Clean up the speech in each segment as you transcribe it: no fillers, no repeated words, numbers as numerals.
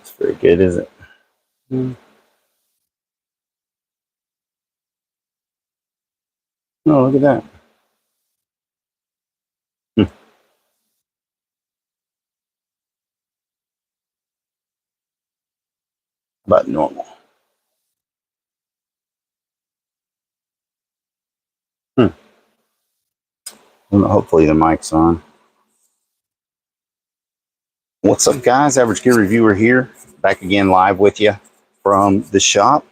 It's very good, is it? Oh, look at that. About normal. Hopefully the mic's on. What's up, guys? Average Gear Reviewer here, back again live with you from the shop.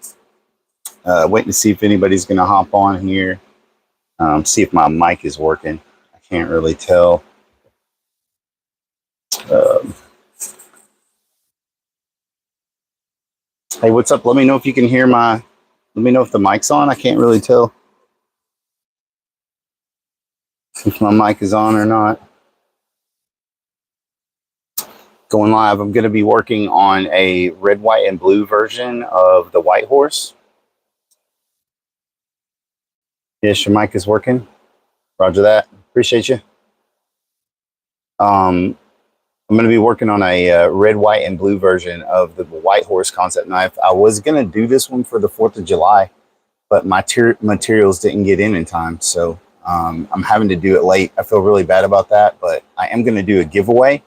Waiting to see if anybody's going to hop on here. See if my mic is working. I can't really tell. Hey, what's up? Let me know if you can hear let me know if the mic's on. I can't really tell if my mic is on or not. Going live, I'm going to be working on a red, white, and blue version of the White Horse. Yes, your mic is working. Roger that. Appreciate you. I'm going to be working on a red, white, and blue version of the White Horse concept knife. I was going to do this one for the 4th of July, but my materials didn't get in time. So I'm having to do it late. I feel really bad about that, but I am going to do a giveaway.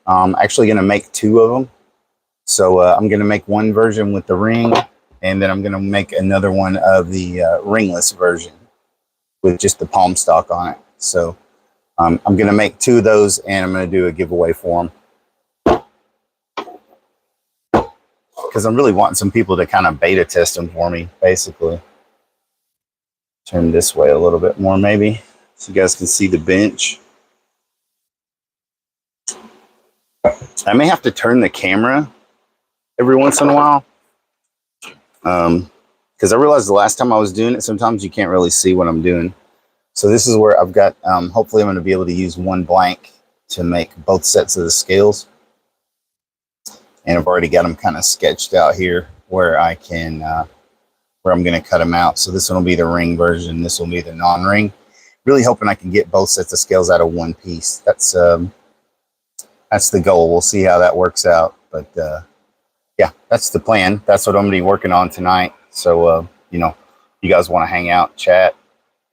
I'm actually going to make 2 of them. So I'm going to make one version with the ring, and then I'm going to make another one of the ringless version with just the palm stock on it. So I'm going to make 2 of those, and I'm going to do a giveaway for them. Because I'm really wanting some people to kind of beta test them for me, basically. Turn this way a little bit more, maybe, so you guys can see the bench. I may have to turn the camera every once in a while. Because I realized the last time I was doing it, sometimes you can't really see what I'm doing. So this is where I've got, hopefully I'm going to be able to use one blank to make both sets of the scales. And I've already got them kind of sketched out here where I can, where I'm going to cut them out. So this one will be the ring version. This will be the non-ring. Really hoping I can get both sets of scales out of one piece. That's the goal. We'll see how that works out. But yeah, that's the plan. That's what I'm going to be working on tonight. So, you know, you guys want to hang out, chat,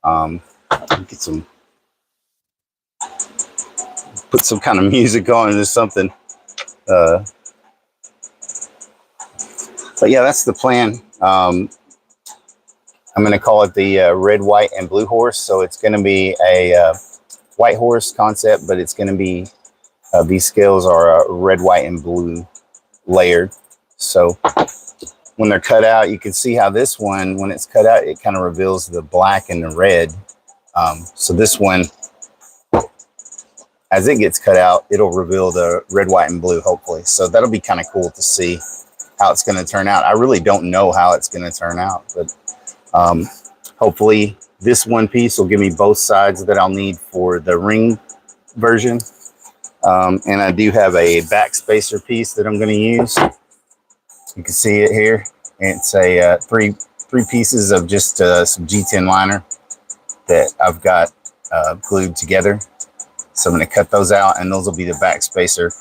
get some, put some kind of music on or something. But yeah, that's the plan. I'm going to call it the red, white, and blue horse. So it's going to be a white horse concept, but it's going to be, these scales are red, white, and blue layered. So when they're cut out, you can see how this one, when it's cut out, it kind of reveals the black and the red. So this one, as it gets cut out, it'll reveal the red, white, and blue, hopefully. So that'll be kind of cool to see how it's going to turn out. I really don't know how it's going to turn out, but hopefully this one piece will give me both sides that I'll need for the ring version. And I do have a back spacer piece that I'm going to use. You can see it here. It's a three pieces of just some G10 liner that I've got glued together. So I'm going to cut those out, and those will be the back spacer.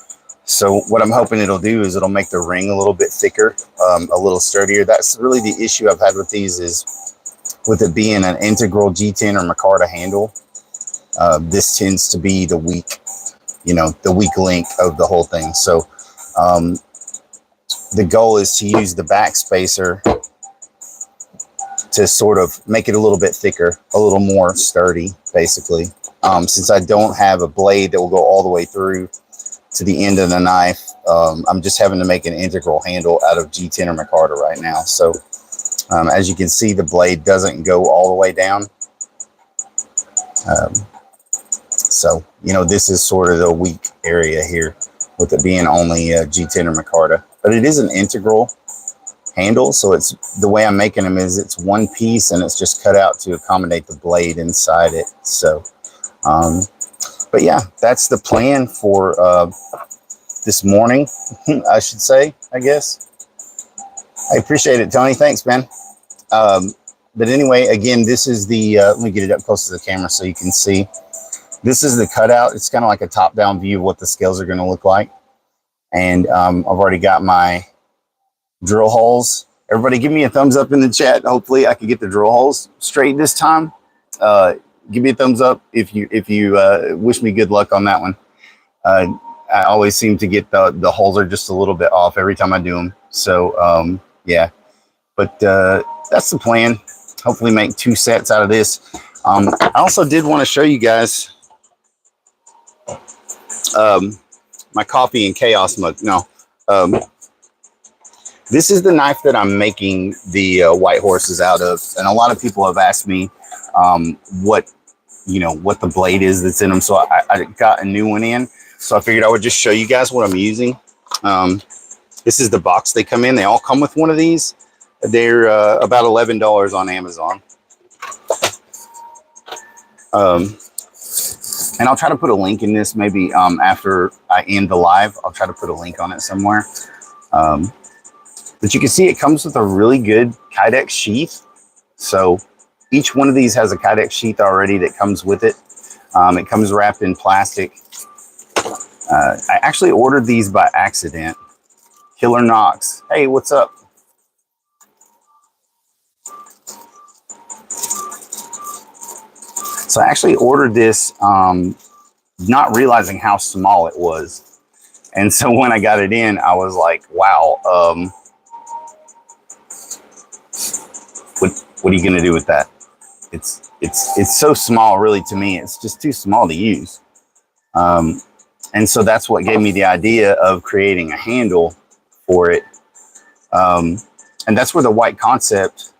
So what I'm hoping it'll do is it'll make the ring a little bit thicker, a little sturdier. That's really the issue I've had with these, is with it being an integral G10 or micarta handle, this tends to be the weak, you know, the weak link of the whole thing. So the goal is to use the back spacer to sort of make it a little bit thicker, a little more sturdy, basically. Since I don't have a blade that will go all the way through to the end of the knife, I'm just having to make an integral handle out of G10 or micarta right now. So as you can see, the blade doesn't go all the way down. So, you know, this is sort of the weak area here with it being only G10 or micarta. But it is an integral handle, so it's the way I'm making them is it's one piece and it's just cut out to accommodate the blade inside it. So, but yeah, that's the plan for this morning, I should say, I guess. I appreciate it, Tony. Thanks, man. But anyway, again, this is the, let me get it up close to the camera so you can see. This is the cutout. It's kind of like a top-down view of what the scales are going to look like. And I've already got my drill holes. Everybody give me a thumbs up in the chat. Hopefully I can get the drill holes straight this time. Give me a thumbs up if you wish me good luck on that one. I always seem to get the holes are just a little bit off every time I do them. So yeah, but that's the plan. Hopefully make 2 sets out of this. I also did want to show you guys my coffee and chaos mug. No, this is the knife that I'm making the white horses out of, and a lot of people have asked me what the blade is that's in them. So I got a new one in. So I figured I would just show you guys what I'm using. This is the box they come in. They all come with one of these. They're about $11 on Amazon. And I'll try to put a link in this maybe after I end the live. I'll try to put a link on it somewhere. But you can see it comes with a really good Kydex sheath. So each one of these has a Kydex sheath already that comes with it. It comes wrapped in plastic. I actually ordered these by accident. Killer Knox. Hey, what's up? So I actually ordered this not realizing how small it was. And so when I got it in, I was like, wow, what are you going to do with that? It's so small, really, to me. It's just too small to use. And so that's what gave me the idea of creating a handle for it. And that's where the white concept,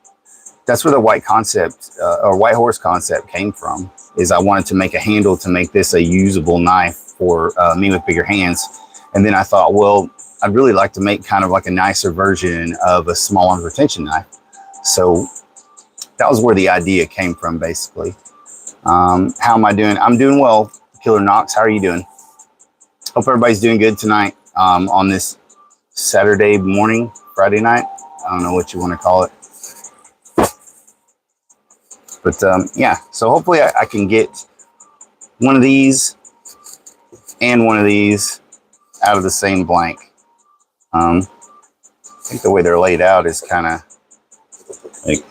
or white horse concept came from, is I wanted to make a handle to make this a usable knife for me with bigger hands. And then I thought, well, I'd really like to make kind of like a nicer version of a small retention knife. So that was where the idea came from, basically. How am I doing? I'm doing well, Killer Knox. How are you doing? Hope everybody's doing good tonight on this Saturday morning, Friday night. I don't know what you want to call it. But yeah, so hopefully I can get one of these and one of these out of the same blank. I think the way they're laid out is kind of like...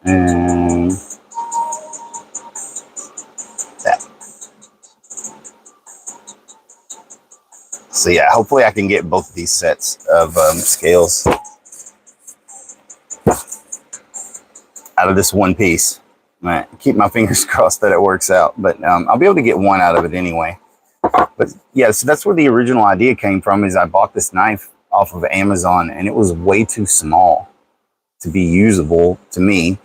and that. So yeah, hopefully I can get both of these sets of scales out of this one piece. I keep my fingers crossed that it works out, but I'll be able to get one out of it anyway. But yeah, so that's where the original idea came from, is I bought this knife off of Amazon and it was way too small to be usable to me.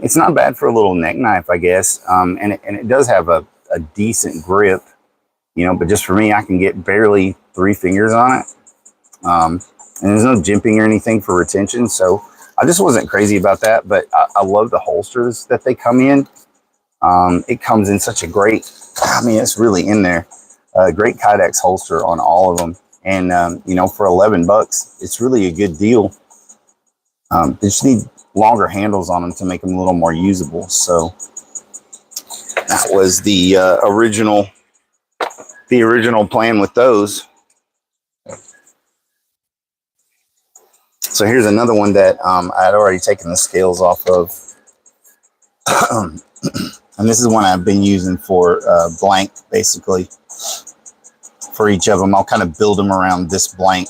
It's not bad for a little neck knife, I guess. And it does have a decent grip, you know, but just for me, I can get barely 3 fingers on it. And there's no jimping or anything for retention. So I just wasn't crazy about that, but I love the holsters that they come in. It comes in such a great, I mean, it's really in there. Great Kydex holster on all of them. And, you know, for $11, it's really a good deal. They just need longer handles on them to make them a little more usable. So that was the original plan with those. So here's another one that I had already taken the scales off of. And this is one I've been using for blank, basically. For each of them, I'll kind of build them around this blank.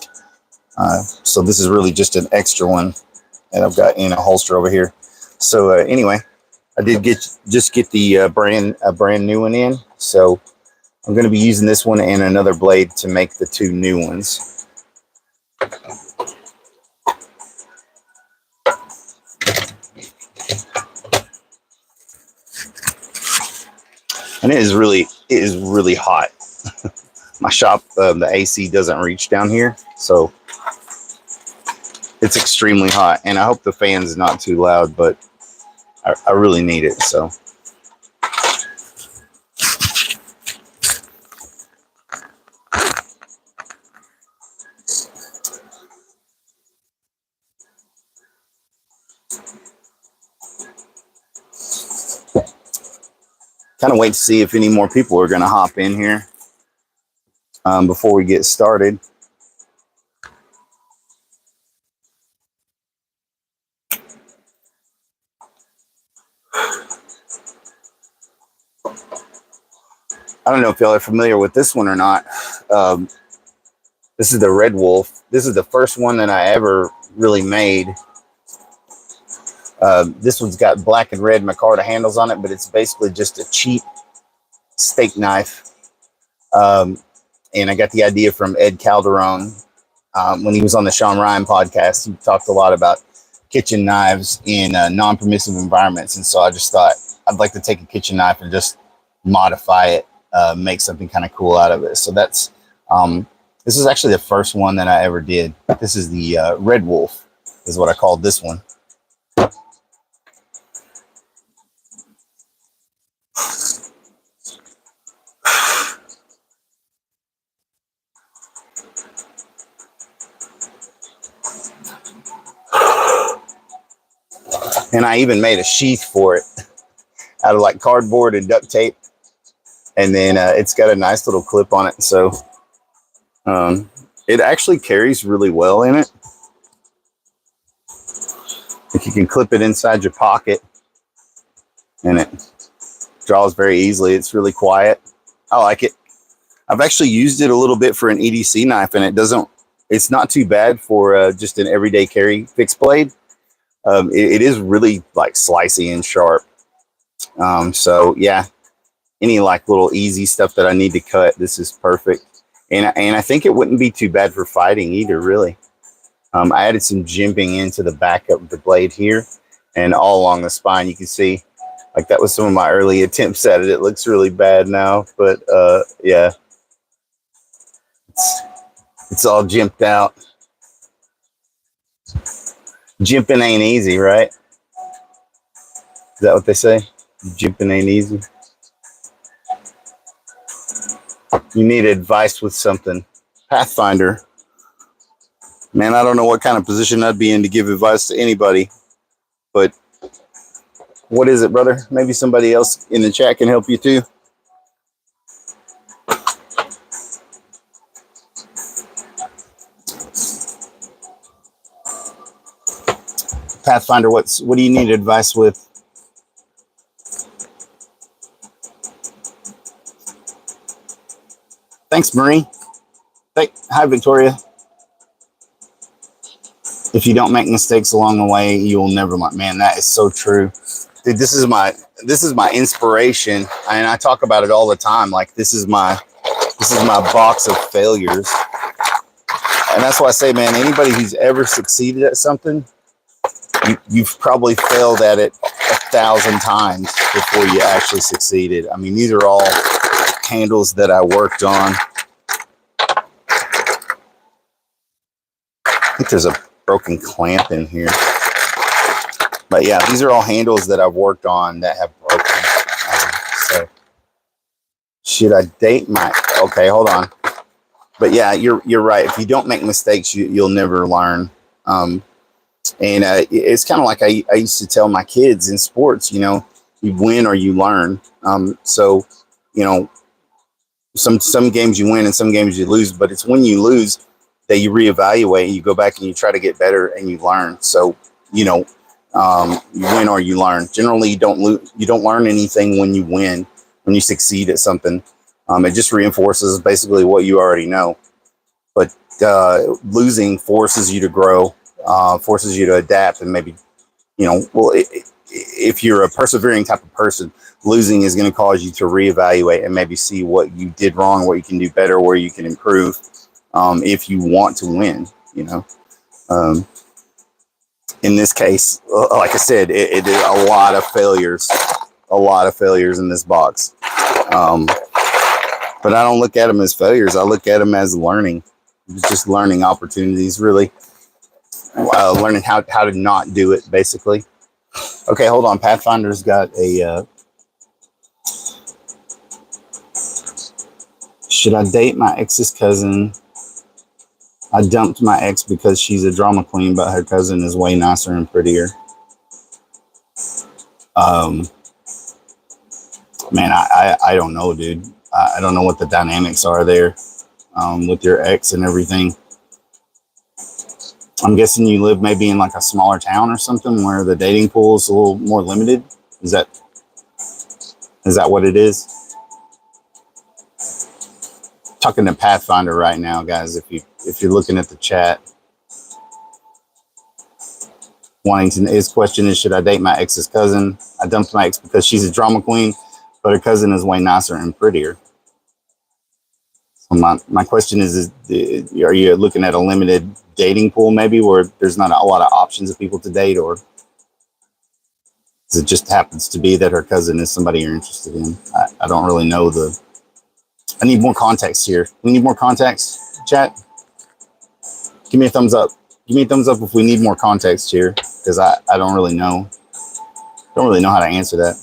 So this is really just an extra one that I've got in a holster over here. So anyway, I did just get the brand new one in. So I'm going to be using this one and another blade to make the 2 new ones. And it is really hot. My shop, the AC doesn't reach down here, so it's extremely hot. And I hope the fan's not too loud, but I really need it, so. kind of wait to see if any more people are going to hop in here before we get started. I don't know if y'all are familiar with this one or not. This is the Red Wolf. This is the first one that I ever really made. This one's got black and red micarta handles on it, but it's basically just a cheap steak knife. And I got the idea from Ed Calderon when he was on the Sean Ryan podcast. He talked a lot about kitchen knives in non-permissive environments. And so I just thought I'd like to take a kitchen knife and just modify it, make something kind of cool out of it. So that's, this is actually the first one that I ever did. This is the Red Wolf is what I called this one. And I even made a sheath for it out of like cardboard and duct tape. And then it's got a nice little clip on it. So it actually carries really well in it. If you can clip it inside your pocket and it draws very easily. It's really quiet. I like it. I've actually used it a little bit for an EDC knife, and it's not too bad for just an everyday carry fixed blade. It is really like slicey and sharp. So yeah, any like little easy stuff that I need to cut, this is perfect. And I think it wouldn't be too bad for fighting either, really. I added some jimping into the back of the blade here and all along the spine. You can see like that was some of my early attempts at it. It looks really bad now, but yeah, it's all jimped out. Jimping ain't easy, right? Is that what they say? Jimping ain't easy. You need advice with something. Pathfinder. Man, I don't know what kind of position I'd be in to give advice to anybody. But what is it, brother? Maybe somebody else in the chat can help you too. Pathfinder, what do you need advice with? Thanks, Marie. Hi, Victoria. If you don't make mistakes along the way, you will never learn. Man, that is so true. Dude, this is my inspiration, and I talk about it all the time. Like this is my box of failures. And that's why I say, man, anybody who's ever succeeded at something, you've probably failed at it 1,000 times before you actually succeeded. I mean, these are all handles that I worked on. I think there's a broken clamp in here. But yeah, these are all handles that I've worked on that have broken. So should I date my... Okay, hold on. But yeah, you're right. If you don't make mistakes, you'll never learn. And it's kind of like I used to tell my kids in sports, you know, you win or you learn. So, you know, some games you win and some games you lose, but it's when you lose that you reevaluate and you go back and you try to get better and you learn. So, you know, you win or you learn. Generally, you don't learn anything when you win, when you succeed at something. It just reinforces basically what you already know. But losing forces you to grow, forces you to adapt, and maybe, you know, well, if you're a persevering type of person, losing is going to cause you to reevaluate and maybe see what you did wrong, what you can do better, where you can improve, if you want to win, you know. In this case, like I said, it is a lot of failures in this box. But I don't look at them as failures. I look at them as learning. It's just learning opportunities, really. Learning how to not do it, basically. Okay, hold on. Pathfinder's got a... should I date my ex's cousin? I dumped my ex because she's a drama queen, but her cousin is way nicer and prettier. Man, I don't know, dude. I don't know what the dynamics are there with your ex and everything. I'm guessing you live maybe in like a smaller town or something where the dating pool is a little more limited. Is that what it is? Talking to Pathfinder right now, guys. If you're looking at the chat, his question is, should I date my ex's cousin? I dumped my ex because she's a drama queen, but her cousin is way nicer and prettier. So my question is are you looking at a limited dating pool maybe where there's not a lot of options of people to date, or it just happens to be that her cousin is somebody you're interested in? I don't really know I need more context here. We need more context, chat. Give me a thumbs up. Give me a thumbs up if we need more context here, because I don't really know. Don't really know how to answer that.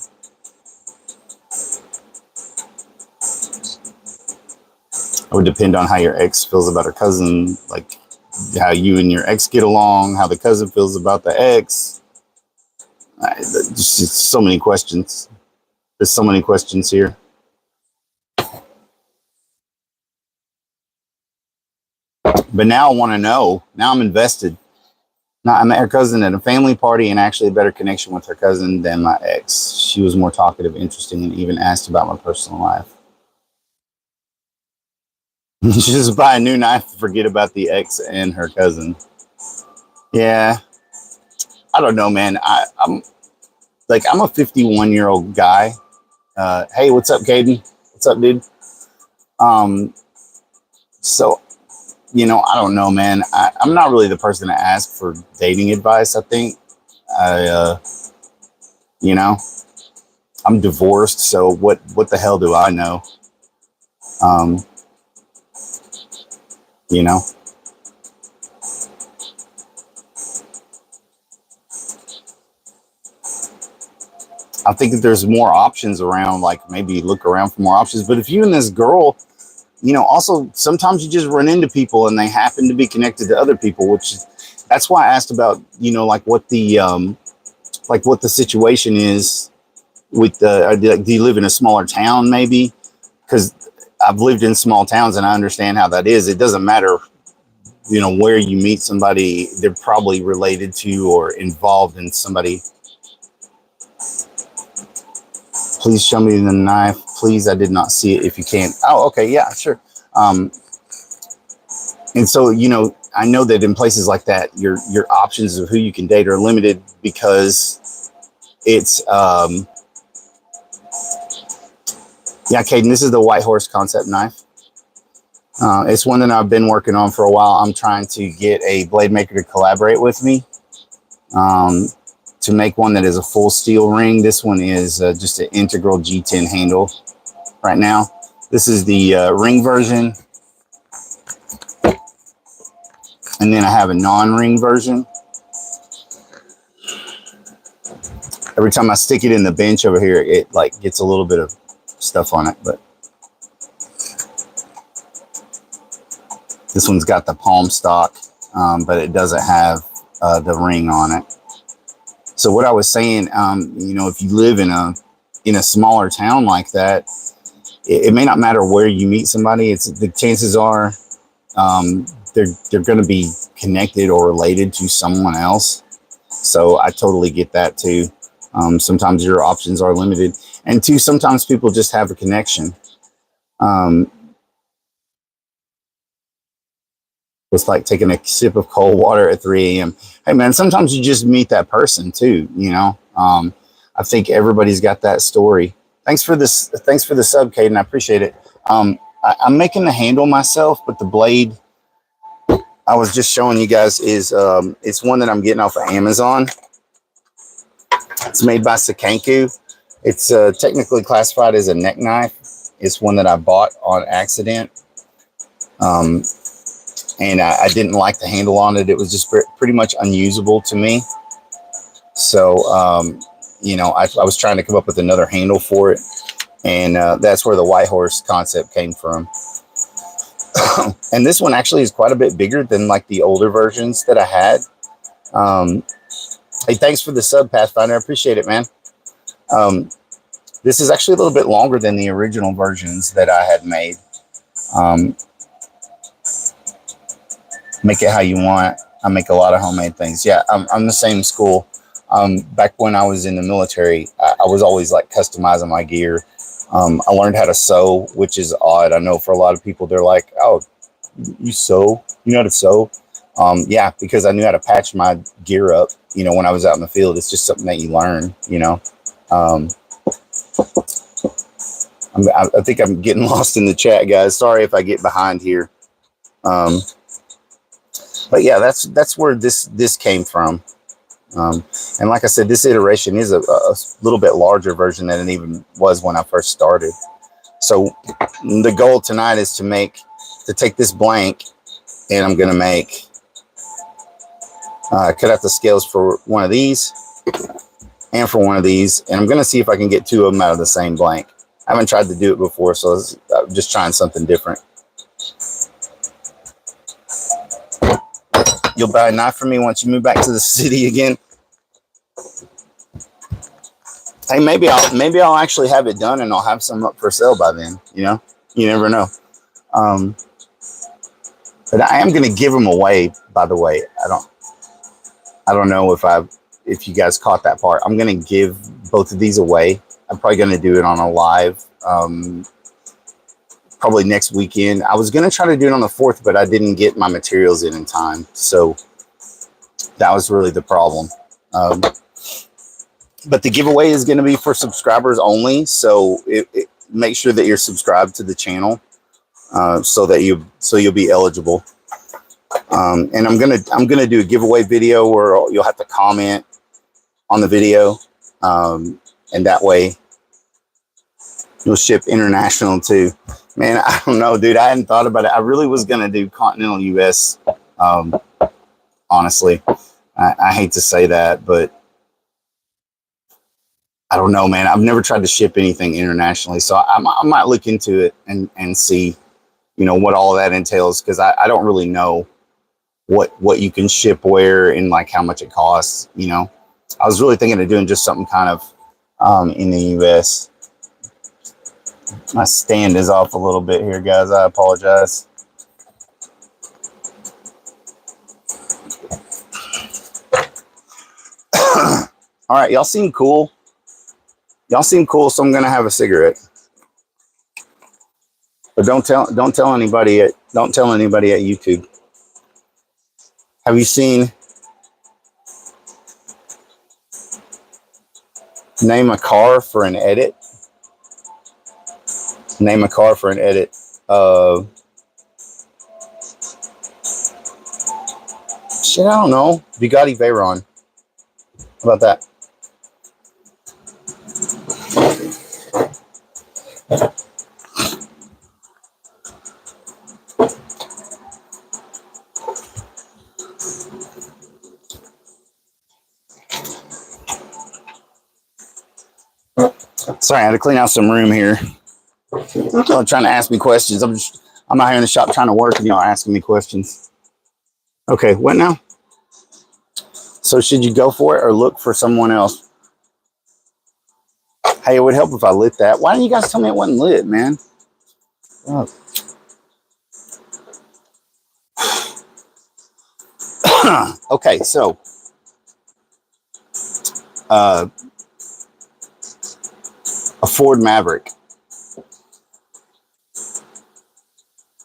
It would depend on how your ex feels about her cousin, like how you and your ex get along, how the cousin feels about the ex. Just so many questions. There's so many questions here. But now I want to know. Now I'm invested. Now I met her cousin at a family party and actually a better connection with her cousin than my ex. She was more talkative, interesting, and even asked about my personal life. Just buy a new knife to forget about the ex and her cousin. Yeah. I don't know, man. I'm a 51-year-old guy. Hey, what's up, Caden? What's up, dude? So, I don't know, man. I'm not really the person to ask for dating advice, I think. I'm divorced, so what the hell do I know? I think that there's more options around, like maybe look around for more options. But if you and this girl, also sometimes you just run into people and they happen to be connected to other people, that's why I asked about, like what the situation is with do you live in a smaller town maybe? Because I've lived in small towns and I understand how that is. It doesn't matter, where you meet somebody, they're probably related to or involved in somebody. Please show me the knife. Please, I did not see it if you can. Oh, okay, yeah, sure. And so, I know that in places like that, your options of who you can date are limited because it's, yeah, Caden, this is the White Horse concept knife. It's one that I've been working on for a while. I'm trying to get a blade maker to collaborate with me to make one that is a full steel ring. This one is just an integral G10 handle right now. This is the ring version. And then I have a non-ring version. Every time I stick it in the bench over here, it like gets a little bit of stuff on it, but this one's got the palm stock, but it doesn't have the ring on it. So what I was saying, if you live in a smaller town like that, it may not matter where you meet somebody. The chances are they're going to be connected or related to someone else. So I totally get that too. Sometimes your options are limited, and two, sometimes people just have a connection. It's like taking a sip of cold water at 3 a.m. Hey man, sometimes you just meet that person too, I think everybody's got that story. Thanks for the sub, Caden. I appreciate it. I'm making the handle myself, but the blade I was just showing you guys is it's one that I'm getting off of Amazon. It's made by Sekanku. It's technically classified as a neck knife. It's one that I bought on accident. And I didn't like the handle on it. It was just pretty much unusable to me. So, I was trying to come up with another handle for it. And that's where the White Horse concept came from. And this one actually is quite a bit bigger than like the older versions that I had. Hey, thanks for the sub, Pathfinder. I appreciate it, man. This is actually a little bit longer than the original versions that I had made. Make it how you want. I make a lot of homemade things. Yeah, I'm the same school. Back when I was in the military, I was always like customizing my gear. I learned how to sew, which is odd. I know for a lot of people, they're like, oh, you sew? You know how to sew? Yeah, because I knew how to patch my gear up, you know, when I was out in the field. It's just something that you learn, you know. I think I'm getting lost in the chat, guys. Sorry if I get behind here. But yeah, that's where this came from. And like I said, this iteration is a little bit larger version than it even was when I first started. So the goal tonight is to take this blank, and I'm going to make, cut out the scales for one of these and for one of these. And I'm going to see if I can get two of them out of the same blank. I haven't tried to do it before, so I'm just trying something different. You'll buy a knife for me once you move back to the city again. Hey, maybe I'll actually have it done and I'll have some up for sale by then. You know, you never know. But I am going to give them away. By the way, I don't know if you guys caught that part. I'm going to give both of these away. I'm probably going to do it on a live. Probably next weekend. I was going to try to do it on the 4th, but I didn't get my materials in time. So that was really the problem. But the giveaway is going to be for subscribers only. So make sure that you're subscribed to the channel so you'll be eligible. And I'm gonna do a giveaway video where you'll have to comment on the video, and that way you'll ship international too. Man, I don't know, dude. I hadn't thought about it. I really was going to do continental US. Honestly, I hate to say that, but I don't know, man. I've never tried to ship anything internationally. So I might look into it and see, you know, what all of that entails. Cause I don't really know what you can ship where and like how much it costs, you know. I was really thinking of doing just something kind of in the US. My stand is off a little bit here, guys. I apologize. All right, y'all seem cool. Y'all seem cool, so I'm gonna have a cigarette. But don't tell anybody at YouTube. Have you seen Name a Car for an Edit? Name a car for an edit. Shit, I don't know. Bugatti Veyron. How about that? Sorry, I had to clean out some room here. Y'all trying to ask me questions. I'm out here in the shop trying to work and y'all asking me questions. Okay, what now? So should you go for it or look for someone else? Hey, it would help if I lit that. Why didn't you guys tell me it wasn't lit, man? Oh. Okay, so a Ford Maverick.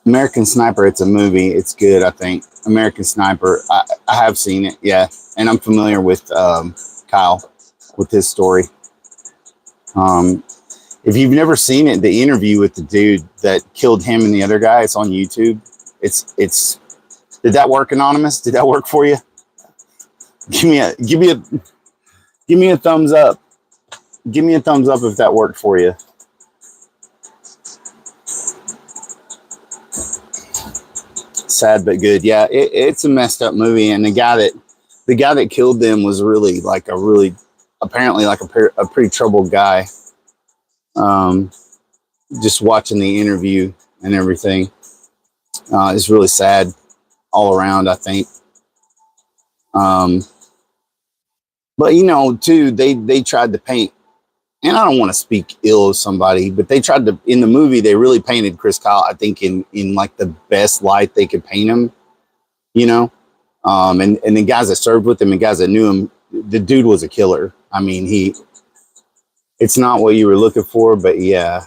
American Sniper, it's a movie. It's good, I think. American Sniper, I have seen it, yeah. And I'm familiar with Kyle, with his story. If you've never seen it, the interview with the dude that killed him and the other guy, it's on YouTube. It's did that work, Anonymous? Did that work for you? Give me a thumbs up. Give me a thumbs up if that worked for you. Sad but good. Yeah, it's a messed up movie, and the guy that killed them was apparently a pretty troubled guy. Just watching the interview and everything, it's really sad all around, I think. But you know, too, they tried to paint and I don't want to speak ill of somebody, but they tried to, in the movie, they really painted Chris Kyle, I think, in like the best light they could paint him, you know? And the guys that served with him and guys that knew him, the dude was a killer. I mean, it's not what you were looking for, but yeah.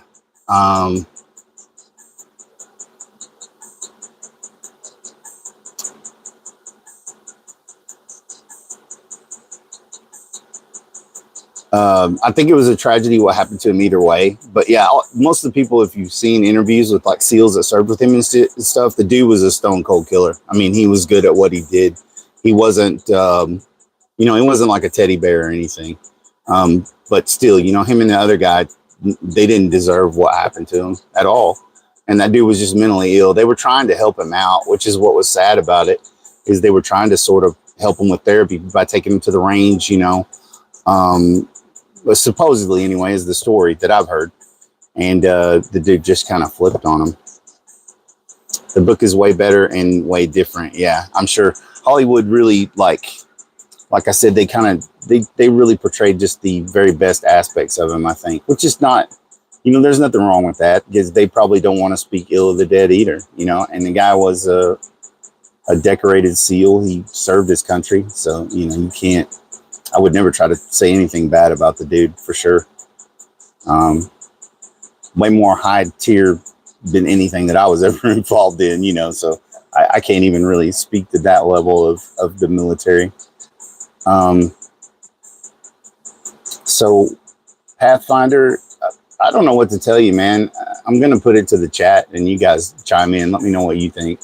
I think it was a tragedy what happened to him either way. But yeah, most of the people, if you've seen interviews with like SEALs that served with him and stuff, the dude was a stone cold killer. I mean, he was good at what he did. He wasn't, he wasn't like a teddy bear or anything. But still, him and the other guy, they didn't deserve what happened to him at all. And that dude was just mentally ill. They were trying to help him out, which is what was sad about it, is they were trying to sort of help him with therapy by taking him to the range, but supposedly anyway, is the story that I've heard. And the dude just kind of flipped on him. The book is way better and way different. Yeah, I'm sure Hollywood really, like I said, they really portrayed just the very best aspects of him, I think, which is not, there's nothing wrong with that, because they probably don't want to speak ill of the dead either, and the guy was a decorated SEAL. He served his country. So, you can't, I would never try to say anything bad about the dude, for sure. Way more high tier than anything that I was ever involved in, so I can't even really speak to that level of the military. So Pathfinder, I don't know what to tell you, man. I'm going to put it to the chat and you guys chime in. Let me know what you think.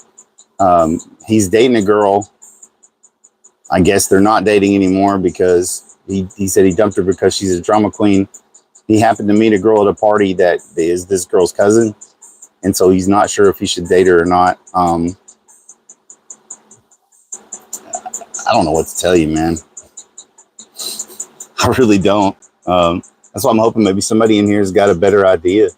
He's dating a girl. I guess they're not dating anymore because he said he dumped her because she's a drama queen. He happened to meet a girl at a party that is this girl's cousin. And so he's not sure if he should date her or not. I don't know what to tell you, man. I really don't. That's why I'm hoping maybe somebody in here has got a better idea.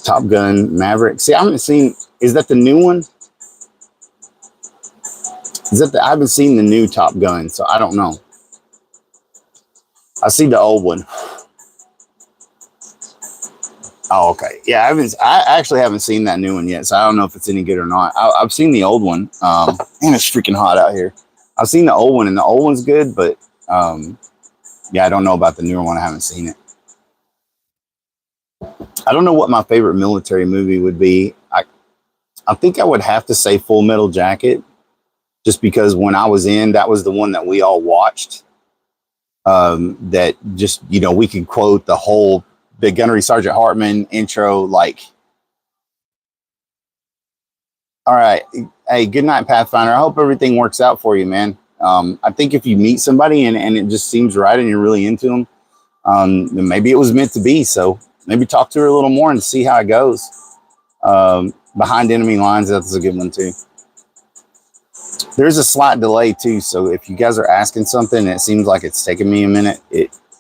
Top Gun Maverick. See, I haven't seen, is that the new one? I haven't seen the new Top Gun, so I don't know. I see the old one. Oh, okay. Yeah, I actually haven't seen that new one yet, so I don't know if it's any good or not. I've seen the old one. And it's freaking hot out here. I've seen the old one, and the old one's good, but yeah, I don't know about the newer one. I haven't seen it. I don't know what my favorite military movie would be. I think I would have to say Full Metal Jacket, just because when I was in, that was the one that we all watched. That just, we could quote the Gunnery Sergeant Hartman intro, like, all right, hey, good night, Pathfinder. I hope everything works out for you, man. I think if you meet somebody and it just seems right and you're really into them, then maybe it was meant to be. So maybe talk to her a little more and see how it goes. Behind Enemy Lines, that's a good one too. There's a slight delay too. So if you guys are asking something and it seems like it's taking me a minute,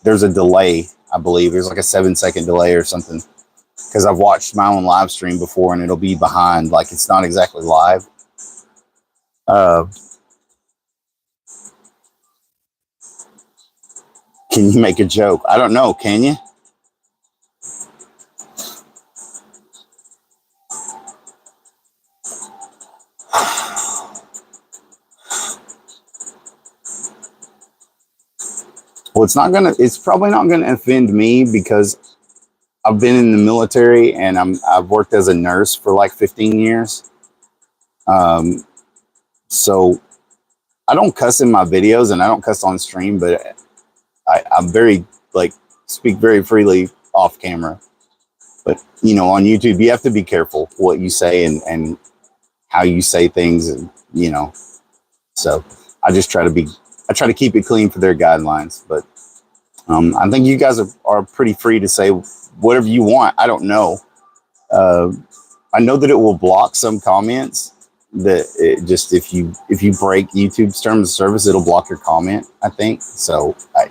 there's a delay, I believe. There's like a 7-second delay or something. Because I've watched my own live stream before and it'll be behind, like it's not exactly live. Can you make a joke? I don't know. Can you? Well, it's probably not gonna offend me because I've been in the military and I've worked as a nurse for like 15 years. So I don't cuss in my videos and I don't cuss on stream, but I'm very, speak very freely off camera. But, on YouTube, you have to be careful what you say and how you say things, and, so I just try to keep it clean for their guidelines. But I think you guys are pretty free to say whatever you want. I don't know. I know that it will block some comments. That it just, if you break YouTube's terms of service, it'll block your comment, I think. So I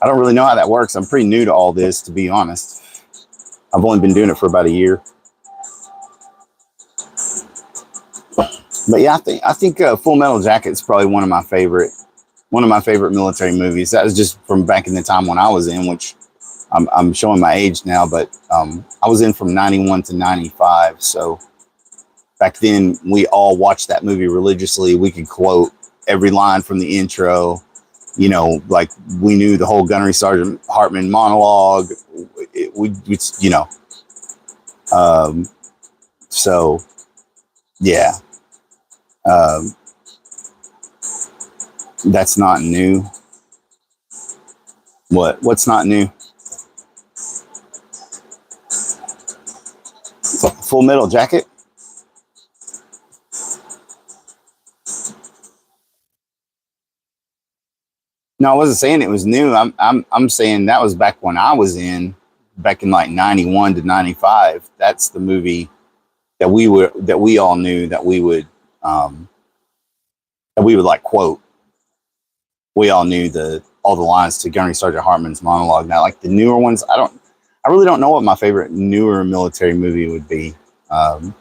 don't really know how that works. I'm pretty new to all this, to be honest. I've only been doing it for about a year. But yeah, I think Full Metal Jacket is probably one of my favorite military movies. That was just from back in the time when I was in, which I'm showing my age now, but I was in from 91 to 95. So back then we all watched that movie religiously. We could quote every line from the intro, you know, like we knew the whole Gunnery Sergeant Hartman monologue. We you know, so yeah, um, that's not new. What's not new? Full Metal Jacket. No, I wasn't saying it was new. I'm saying that was back when I was in, back in like 91 to 95. That's the movie that we all knew um that we would like quote. We all knew all the lines to Gunnery Sergeant Hartman's monologue. Now, like the newer ones, I really don't know what my favorite newer military movie would be. I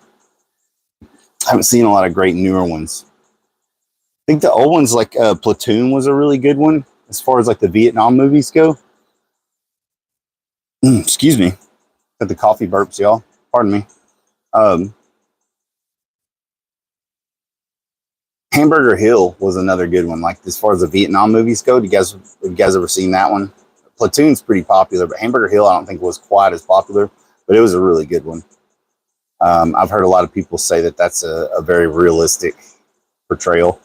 haven't seen a lot of great newer ones. I think the old ones like Platoon was a really good one as far as like the Vietnam movies go. Excuse me. Got the coffee burps, y'all. Pardon me. Um, Hamburger Hill was another good one. Like as far as the Vietnam movies go, have you guys ever seen that one? Platoon's pretty popular, but Hamburger Hill I don't think was quite as popular, but it was a really good one. I've heard a lot of people say that that's a very realistic portrayal.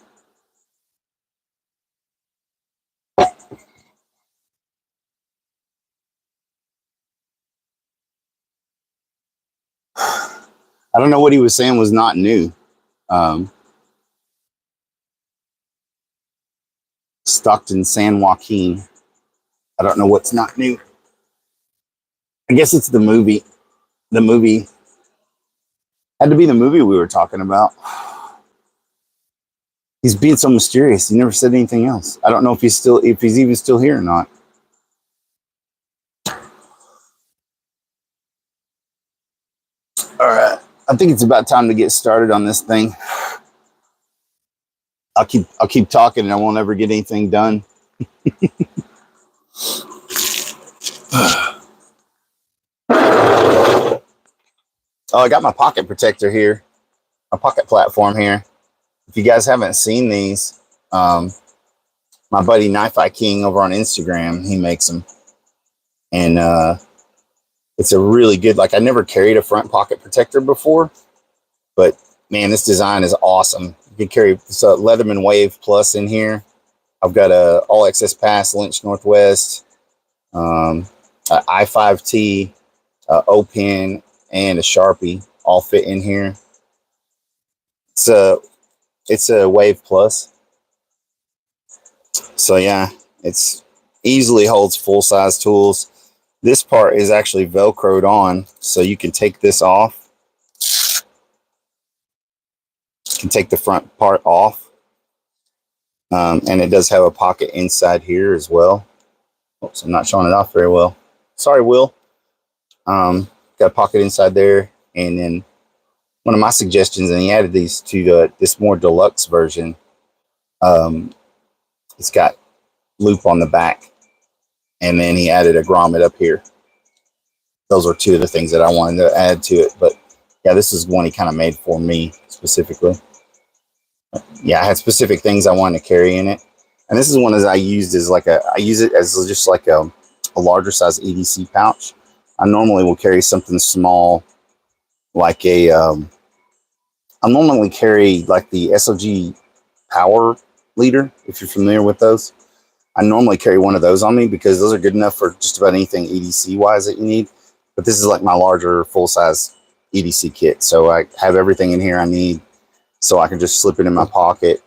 I don't know what he was saying was not new. Um, Stockton San Joaquin. I don't know what's not new. I guess it's the movie. The movie had to be the movie we were talking about. He's being so mysterious. He never said anything else. I don't know if he's even still here or not. All right. I think it's about time to get started on this thing. I'll keep talking and I won't ever get anything done. Oh, I got my pocket protector here, my pocket platform here. If you guys haven't seen these, my buddy Knife Eye King over on Instagram, he makes them. And it's a really good, like I never carried a front pocket protector before, but man, this design is awesome. You can carry this Leatherman Wave Plus in here. I've got a All Access Pass Lynch Northwest, I5T, O-Pin, and a Sharpie all fit in here. It's a Wave Plus. So yeah, it's easily holds full size tools. This part is actually Velcroed on, so you can take this off. You can take the front part off. And it does have a pocket inside here as well. Oops, I'm not showing it off very well. Sorry, Will. Got a pocket inside there. And then one of my suggestions, and he added these to this more deluxe version. It's got loop on the back. And then he added a grommet up here. Those are two of the things that I wanted to add to it. But yeah, this is one he kind of made for me specifically. Yeah, I had specific things I wanted to carry in it. And this is one that I used as I use it as just like a larger size EDC pouch. I normally will carry something small, like I normally carry like the SOG Power Leader, if you're familiar with those. I normally carry one of those on me because those are good enough for just about anything EDC wise that you need. But this is like my larger full size EDC kit. So I have everything in here I need, so I can just slip it in my pocket.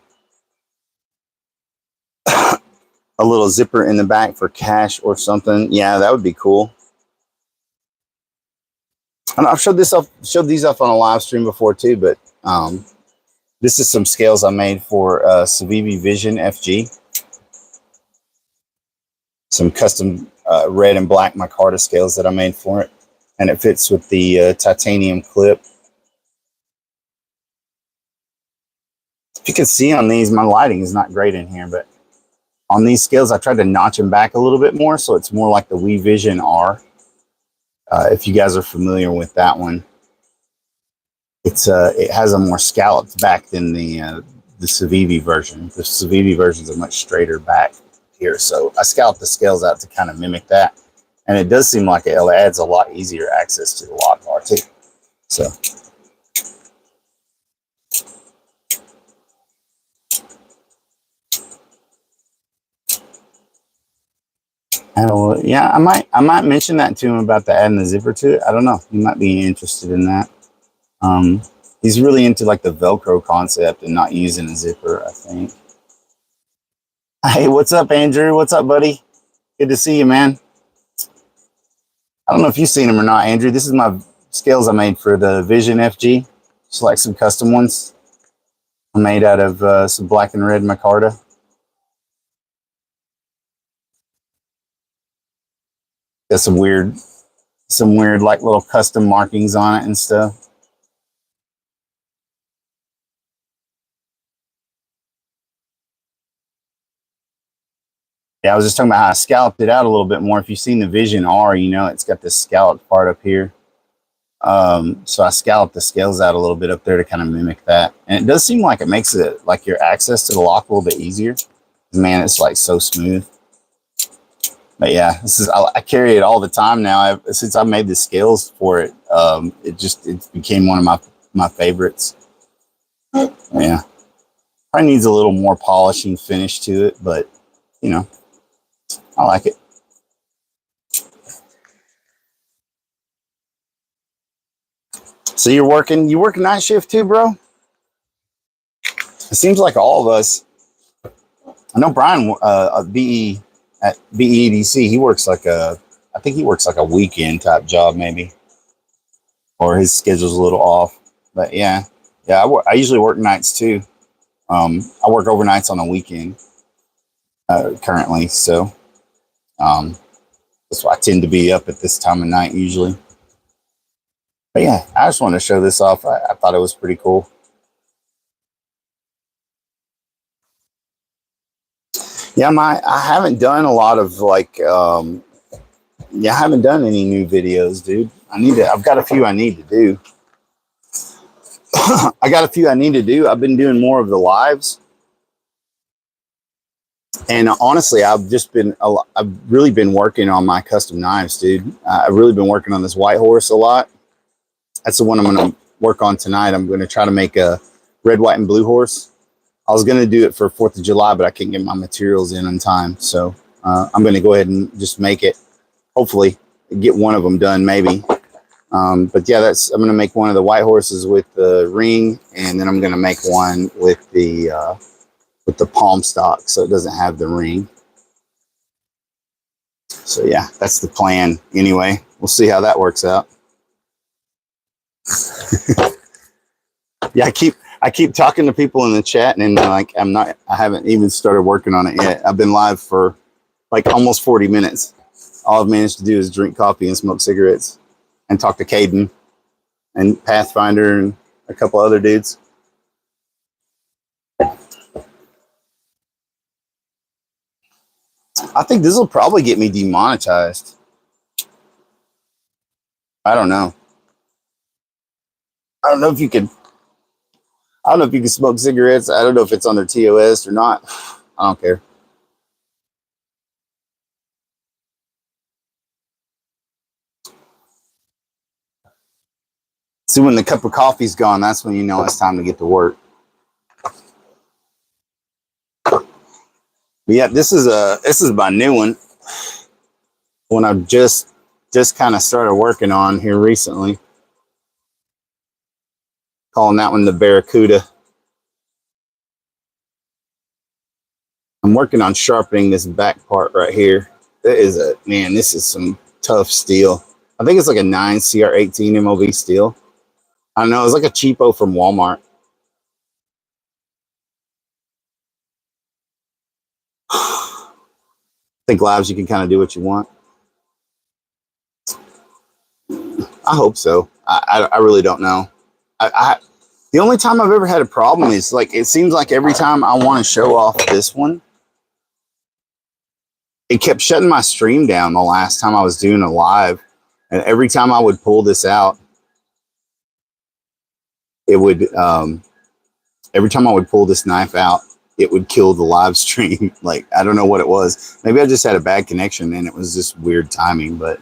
A little zipper in the back for cash or something. Yeah, that would be cool. And I've showed these off on a live stream before too, but this is some scales I made for Civivi Vision FG. Some custom red and black micarta scales that I made for it. And it fits with the titanium clip. you can see on these, my lighting is not great in here, but on these scales, I tried to notch them back a little bit more, so it's more like the WeVision R. If you guys are familiar with that one, it has a more scalloped back than the Civivi version. The Civivi version is a much straighter back here, so I scalloped the scales out to kind of mimic that, and it does seem like it adds a lot easier access to the lock bar too. So. Yeah, I might mention that to him about adding the zipper to it. I don't know. He might be interested in that. He's really into like the Velcro concept and not using a zipper, I think. Hey, what's up, Andrew? What's up, buddy? Good to see you, man. I don't know if you've seen them or not, Andrew. This is my scales I made for the Vision FG. Just like some custom ones. I made out of some black and red micarta. Got some weird like little custom markings on it and stuff. Yeah, I was just talking about how I scalloped it out a little bit more. If you've seen the Vision R, you know it's got this scalloped part up here. So I scalloped the scales out a little bit up there to kind of mimic that. And it does seem like it makes it like your access to the lock a little bit easier. Man, it's like so smooth. But yeah, I carry it all the time now. Since I made the scales for it, it became one of my favorites. Yeah, probably needs a little more polishing finish to it, but you know, I like it. So you working night shift too, bro? It seems like all of us. I know Brian at BEDC, he works like I think he works like a weekend type job maybe, or his schedule's a little off. But yeah, I usually work nights too. I work overnights on the weekend currently, so that's why I tend to be up at this time of night usually. But yeah, I just wanted to show this off. I thought it was pretty cool. Yeah, I haven't done a lot of like, I haven't done any new videos, dude. I've got a few I need to do. I've been doing more of the lives. And honestly, I've really been working on my custom knives, dude. I've really been working on this White Horse a lot. That's the one I'm going to work on tonight. I'm going to try to make a red, white, and blue horse. I was going to do it for 4th of July, but I couldn't get my materials in time. So I'm going to go ahead and just make it. Hopefully get one of them done, maybe. But yeah, I'm going to make one of the white horses with the ring, and then I'm going to make one with the palm stock, so it doesn't have the ring. So yeah, that's the plan. Anyway, we'll see how that works out. Yeah, I keep talking to people in the chat, and like I haven't even started working on it yet. I've been live for like almost 40 minutes. All I've managed to do is drink coffee and smoke cigarettes and talk to Caden and Pathfinder and a couple other dudes. I think this will probably get me demonetized. I don't know. I don't know if you can smoke cigarettes. I don't know if it's on their TOS or not. I don't care. See, when the cup of coffee's gone, that's when you know it's time to get to work. But yeah, this is my new one. One I've just kind of started working on here recently. Calling that one the Barracuda. I'm working on sharpening this back part right here. This is some tough steel. I think it's like a 9 CR18 MOV steel. I don't know, it's like a cheapo from Walmart. I think lives you can kind of do what you want. I hope so. I really don't know. The only time I've ever had a problem is like, it seems like every time I want to show off this one, it kept shutting my stream down the last time I was doing a live. And every time I would pull this out, it would, every time I would pull this knife out, it would kill the live stream. Like, I don't know what it was. Maybe I just had a bad connection and it was just weird timing. But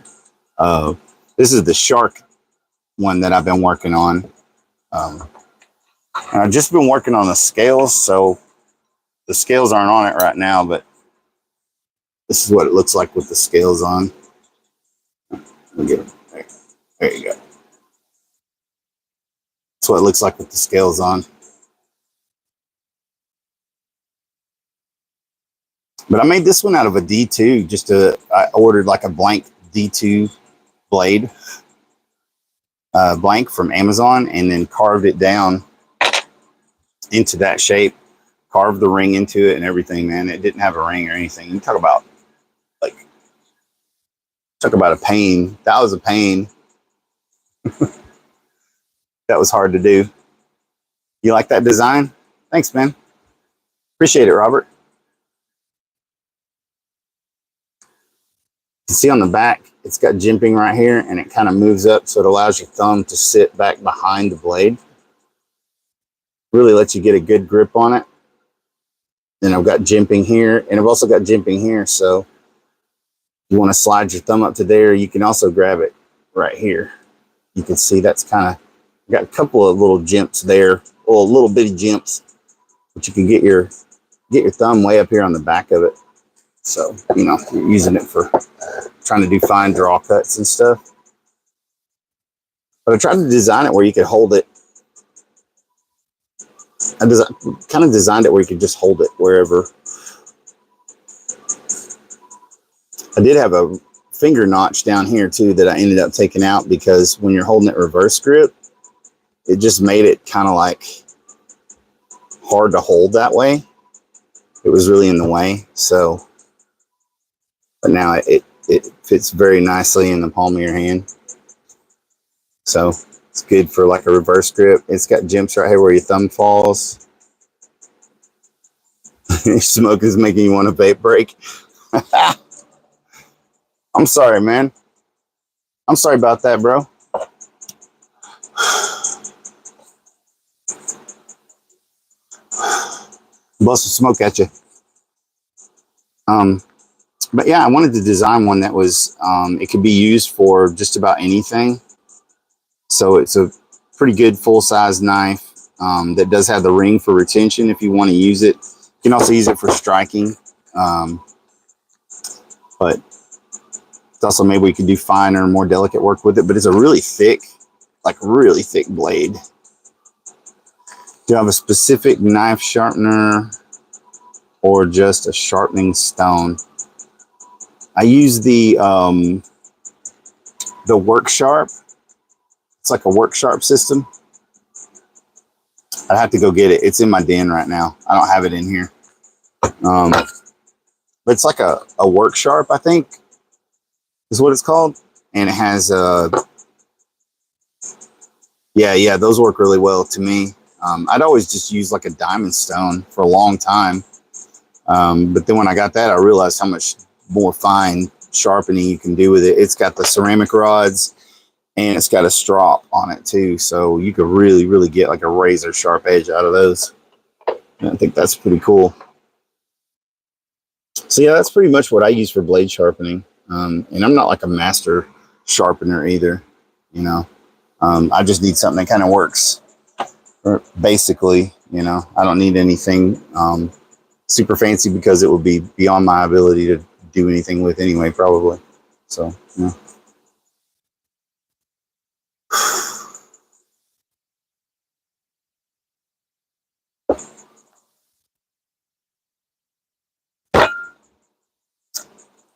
this is the shark one that I've been working on. And I've just been working on the scales, so the scales aren't on it right now, but this is what it looks like with the scales on. Let me get it. There you go. That's what it looks like with the scales on. But I made this one out of a D2, I ordered like a blank D2 blade, blank from Amazon, and then carved it down into that shape, carved the ring into it and everything, man. It didn't have a ring or anything. You talk about a pain. That was a pain. That was hard to do. You like that design? Thanks, man. Appreciate it, Robert. You can see on the back, it's got jimping right here, and it kind of moves up, so it allows your thumb to sit back behind the blade. Really lets you get a good grip on it. Then I've got jimping here, and I've also got jimping here, so you want to slide your thumb up to there, you can also grab it right here. You can see that's kind of got a couple of little jimps there, little bitty jimps, but you can get your thumb way up here on the back of it. So, you know, you're using it for trying to do fine draw cuts and stuff. But I tried to design it where you could hold it. I kind of designed it where you could just hold it wherever. I did have a finger notch down here too that I ended up taking out because when you're holding it reverse grip, it just made it kind of like hard to hold that way. It was really in the way. So, but now it fits very nicely in the palm of your hand. So it's good for like a reverse grip. It's got jimps right here where your thumb falls. Your smoke is making you want a vape break. I'm sorry, man. I'm sorry about that, bro. Bust some smoke at you. But yeah, I wanted to design one that was, it could be used for just about anything. So it's a pretty good full-size knife that does have the ring for retention if you want to use it. You can also use it for striking. But it's also maybe we could do finer, more delicate work with it. But it's a really thick, really thick blade. Do you have a specific knife sharpener or just a sharpening stone? I use the Work Sharp. It's like a Work Sharp system. I'd have to go get it. It's in my den right now. I don't have it in here. But it's like a Work Sharp, I think, is what it's called. And it has yeah, those work really well to me. I'd always just use like a diamond stone for a long time. But then when I got that, I realized how much more fine sharpening you can do with it. It's got the ceramic rods and it's got a strop on it too. So you could really, really get like a razor sharp edge out of those. And I think that's pretty cool. So yeah, that's pretty much what I use for blade sharpening. And I'm not like a master sharpener either, you know. I just need something that kind of works basically, you know. I don't need anything super fancy because it would be beyond my ability to do anything with anyway, probably. So, yeah.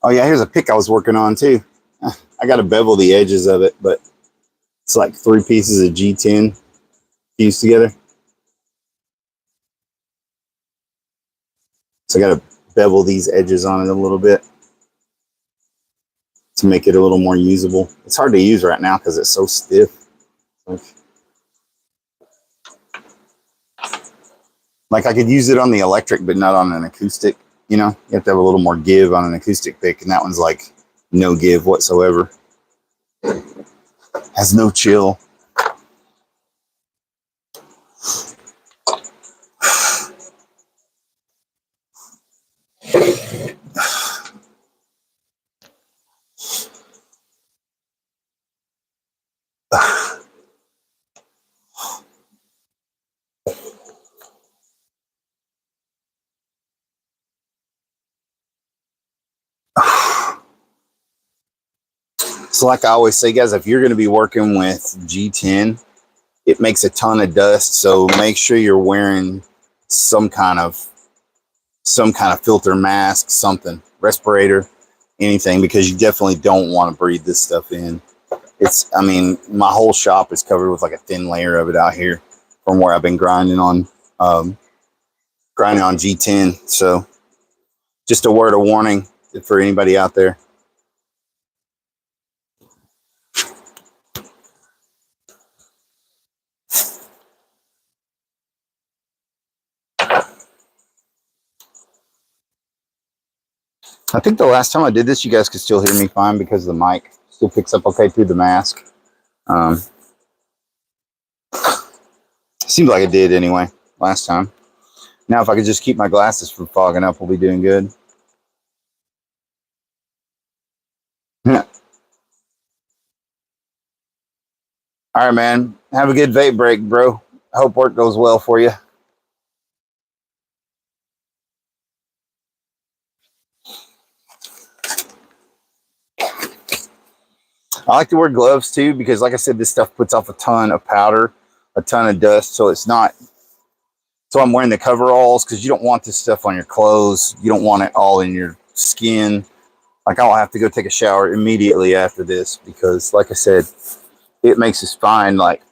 Oh yeah, here's a pick I was working on too. I got to bevel the edges of it, but it's like 3 pieces of G10 fused together. So I got to bevel these edges on it a little bit to make it a little more usable. It's hard to use right now because it's so stiff. Like I could use it on the electric, but not on an acoustic. You know, you have to have a little more give on an acoustic pick, and that one's like no give whatsoever. Has no chill. So like I always say, guys, if you're going to be working with G10, it makes a ton of dust. So make sure you're wearing some kind of filter mask, something, respirator, anything, because you definitely don't want to breathe this stuff in. I mean, my whole shop is covered with like a thin layer of it out here from where I've been grinding on G10. So just a word of warning for anybody out there. I think the last time I did this, you guys could still hear me fine because the mic still picks up okay through the mask. Seems like it did anyway last time. Now, if I could just keep my glasses from fogging up, we'll be doing good. All right, man. Have a good vape break, bro. I hope work goes well for you. I like to wear gloves too because, like I said, this stuff puts off a ton of powder, a ton of dust. So it's not. So I'm wearing the coveralls because you don't want this stuff on your clothes. You don't want it all in your skin. Like I'll have to go take a shower immediately after this because, like I said, it makes us fine like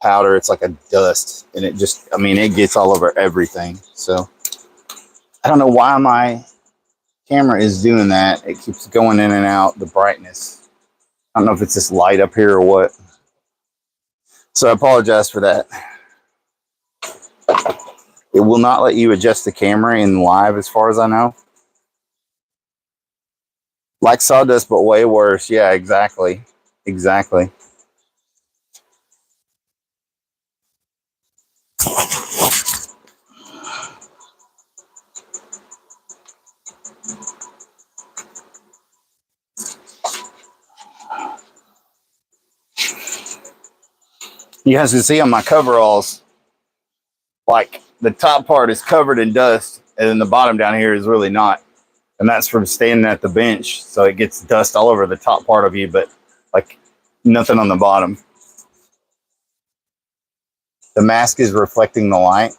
powder. It's like a dust, and it just, I mean, it gets all over everything. So I don't know why my camera is doing that. It keeps going in and out, the brightness. I don't know if it's this light up here or what. So I apologize for that. It will not let you adjust the camera in live as far as I know. Like sawdust, but way worse. Yeah, exactly. Exactly. You guys can see on my coveralls, like the top part is covered in dust and then the bottom down here is really not. And that's from standing at the bench. So it gets dust all over the top part of you, but like nothing on the bottom. The mask is reflecting the light.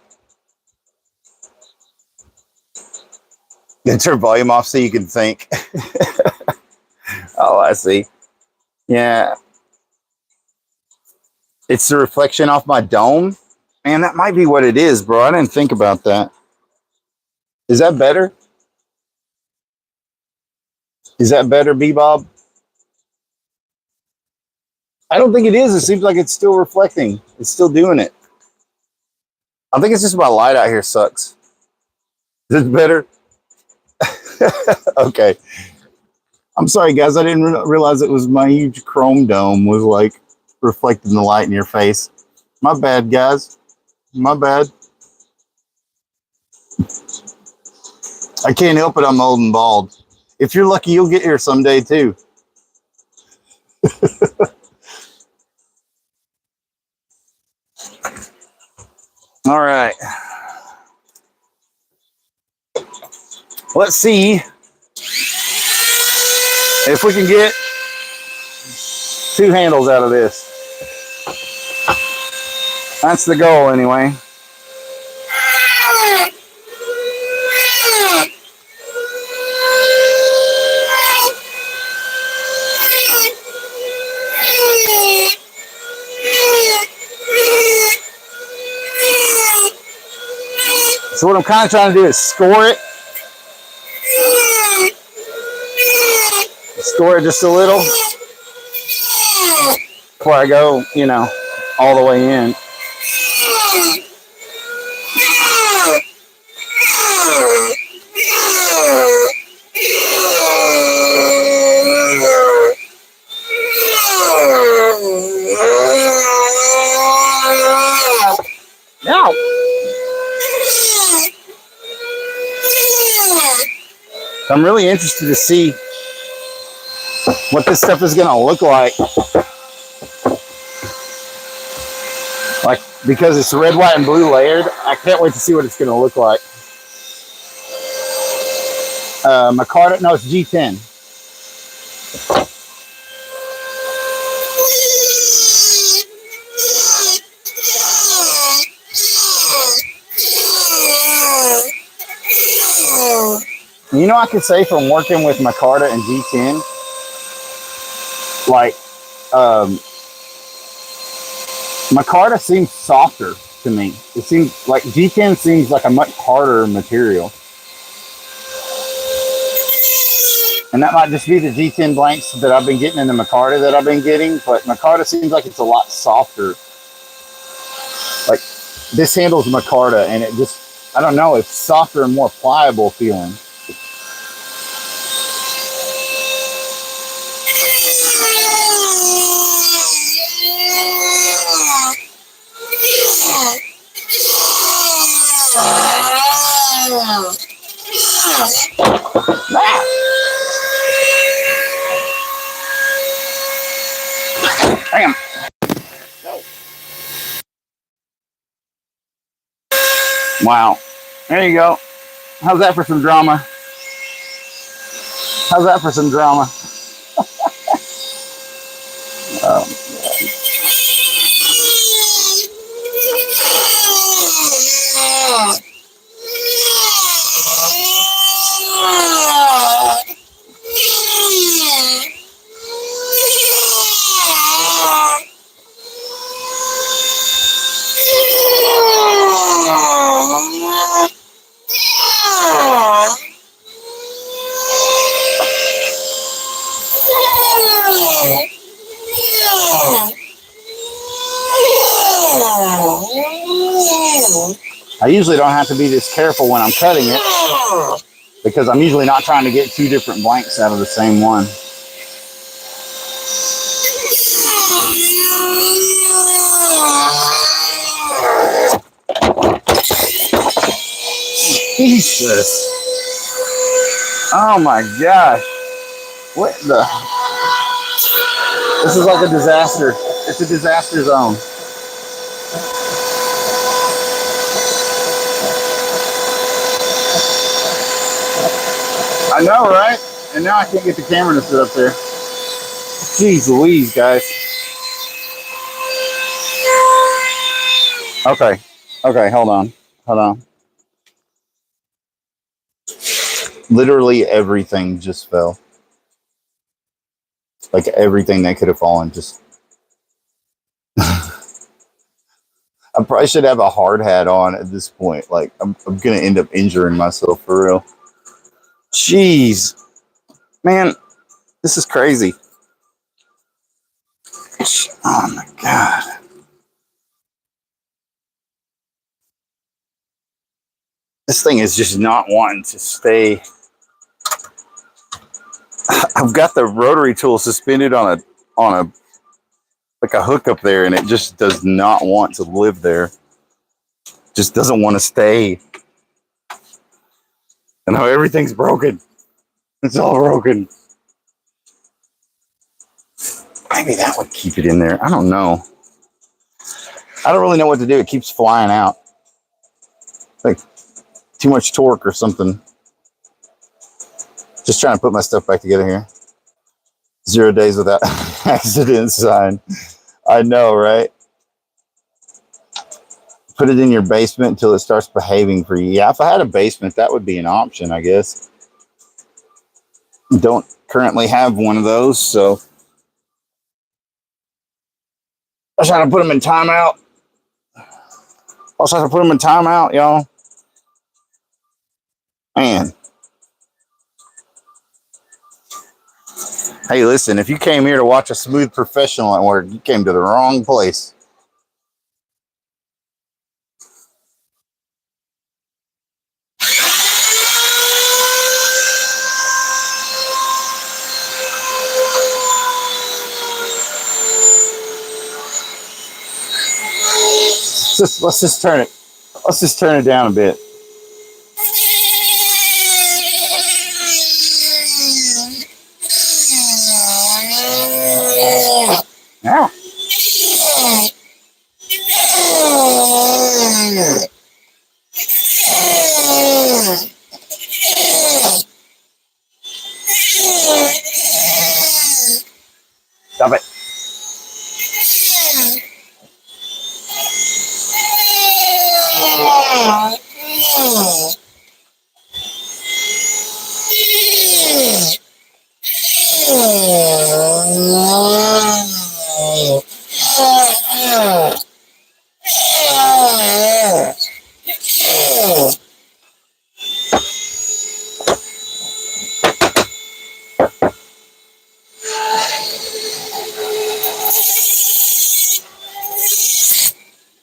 Get your volume off so you can think. Oh, I see. Yeah. It's the reflection off my dome. Man, that might be what it is, bro. I didn't think about that. Is that better? Is that better, B-Bob? I don't think it is. It seems like it's still reflecting. It's still doing it. I think it's just my light out here sucks. Is it better? Okay. I'm sorry, guys. I didn't realize it was my huge chrome dome was like reflecting the light in your face. My bad, guys. My bad. I can't help it. I'm old and bald. If you're lucky, you'll get here someday too. All right. Let's see if we can get 2 handles out of this. That's the goal anyway. So what I'm kind of trying to do is score it. Score it just a little before I go, you know, all the way in. I'm really interested to see what this stuff is going to look like. Like, because it's red, white, and blue layered, I can't wait to see what it's going to look like. Micarta, no, it's G10. You know, I could say from working with Micarta and G10, like, Micarta seems softer to me. It seems like G10 seems like a much harder material. And that might just be the G10 blanks that I've been getting in the Micarta that I've been getting, but Micarta seems like it's a lot softer. Like, this handles Micarta, and it just, I don't know, it's softer and more pliable feeling. Damn. Wow. There you go. How's that for some drama? How's that for some drama? I usually don't have to be this careful when I'm cutting it because I'm usually not trying to get two different blanks out of the same one. Jesus. Oh my gosh. What the? This is like a disaster. It's a disaster zone. I know, right? And now I can't get the camera to sit up there. Jeez Louise, guys. Okay. Okay, hold on. Hold on. Literally everything just fell. Like everything that could have fallen just... I probably should have a hard hat on at this point. Like, I'm going to end up injuring myself for real. Jeez. Man, this is crazy. Oh my God. This thing is just not wanting to stay. I've got the rotary tool suspended on a like a hook up there, and it just does not want to live there. Just doesn't want to stay. And how everything's broken. It's all broken. Maybe that would keep it in there. I don't know. I don't really know what to do. It keeps flying out. Like too much torque or something. Just trying to put my stuff back together here. 0 days without accident sign. I know, right? Put it in your basement until it starts behaving for you. Yeah, if I had a basement, that would be an option, I guess. Don't currently have one of those, so I was trying to put them in timeout. Y'all. Man. Hey, listen, if you came here to watch a smooth professional at work, you came to the wrong place. Let's just turn it. Let's just turn it down a bit. Ow. Stop it.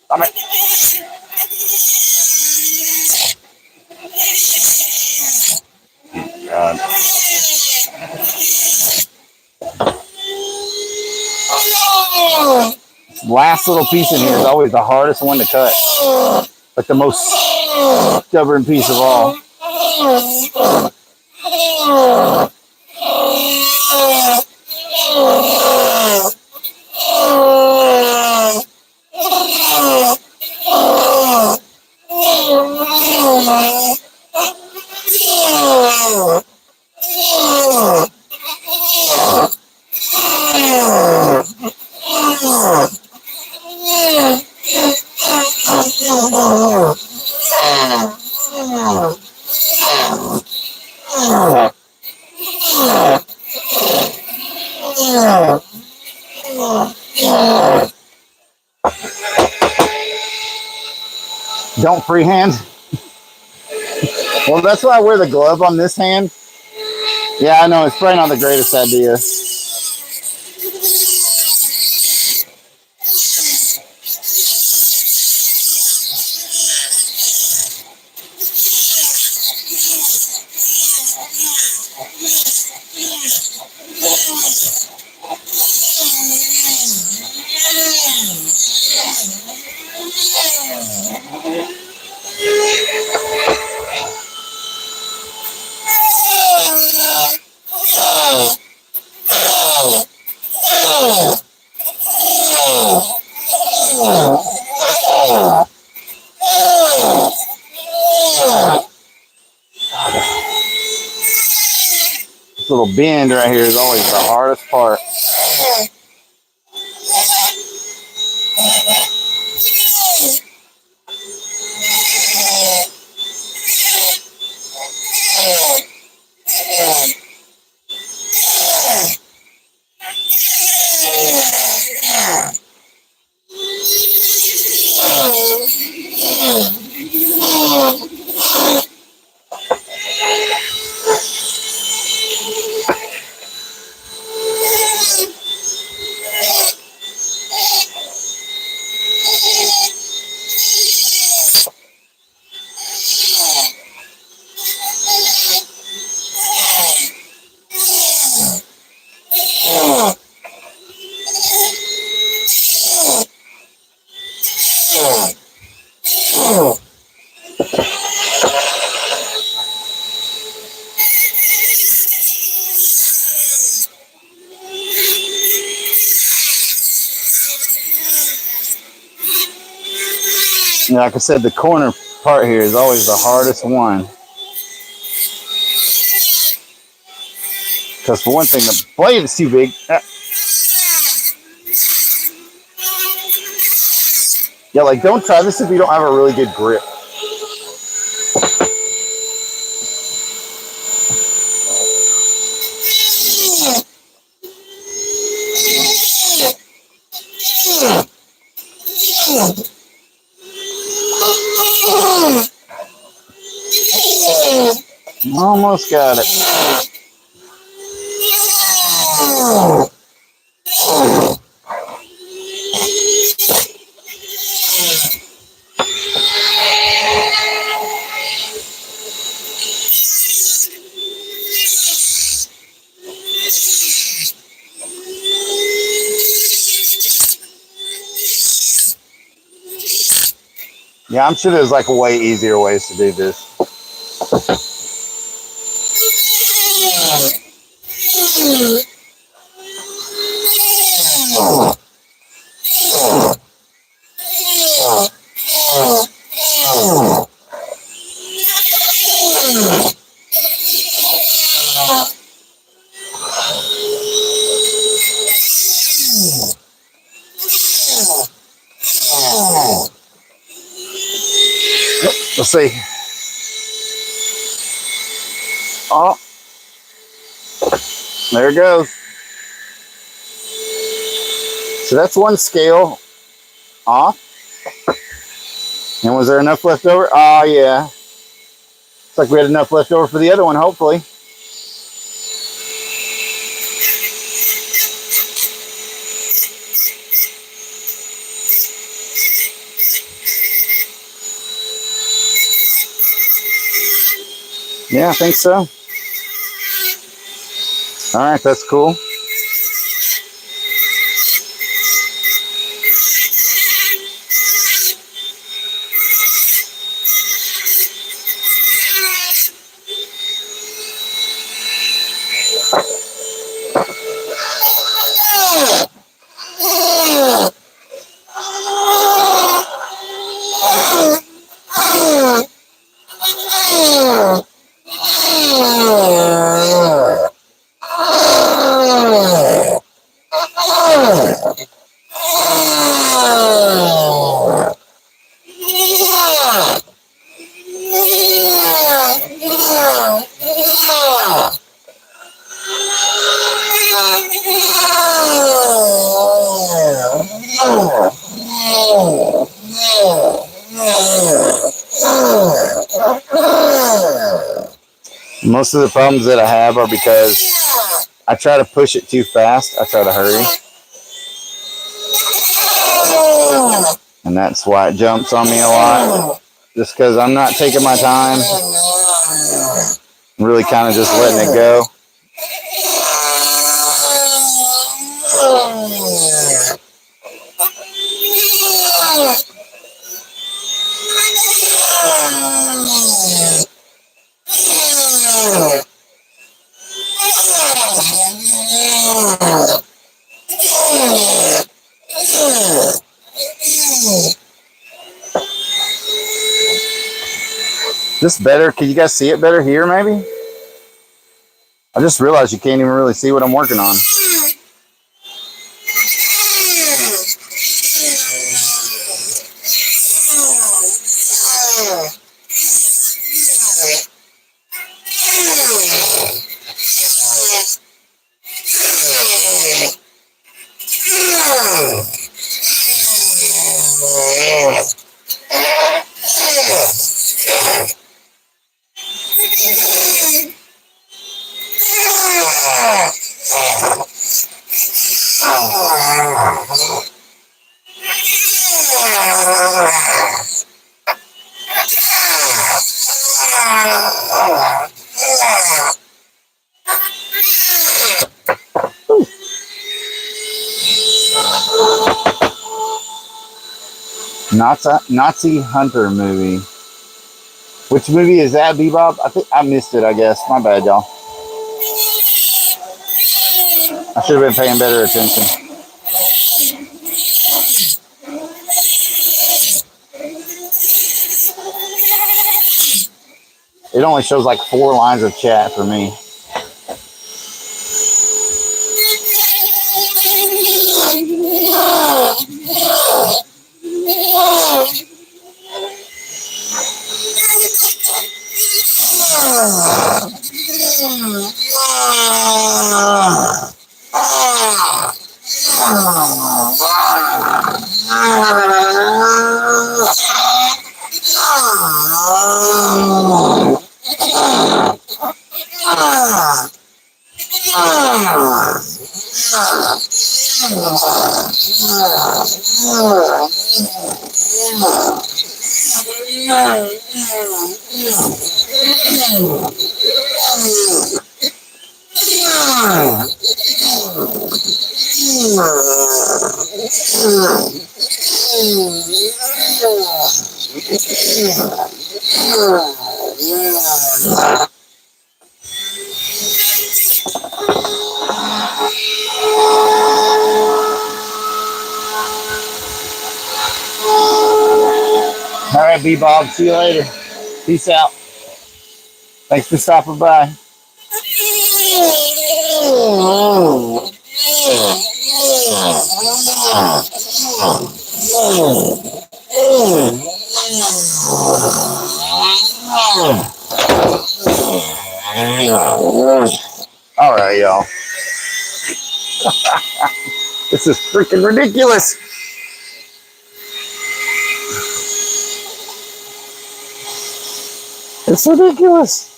Stop it. God. Last little piece in here is always the hardest one to cut. Like the most stubborn piece of all. Don't freehand. Well, that's why I wear the glove on this hand. Yeah, I know, it's probably not the greatest idea. This little bend right here is always the hardest part. Like I said, the corner part here is always the hardest one. Because for one thing, the blade is too big. Yeah, like don't try this if you don't have a really good grip. Almost got it. Yeah, I'm sure there's like way easier ways to do this. Let's see. Oh, there it goes. So that's one scale off. And was there enough left over? Oh, yeah. Looks like we had enough left over for the other one, hopefully. Yeah, I think so. All right, that's cool. Most of the problems that I have are because I try to push it too fast. I try to hurry. And that's why it jumps on me a lot. Just because I'm not taking my time. I'm really kind of just letting it go. This better? Can you guys see it better here, maybe? I just realized you can't even really see what I'm working on. Nazi Hunter movie. Which movie is that, Bebop? I think I missed it, I guess. My bad, y'all. I should have been paying better attention. It only shows like 4 lines of chat for me. All right, B-Bob. See you later. Peace out. Thanks for stopping by. All right, y'all. This is freaking ridiculous. It's ridiculous.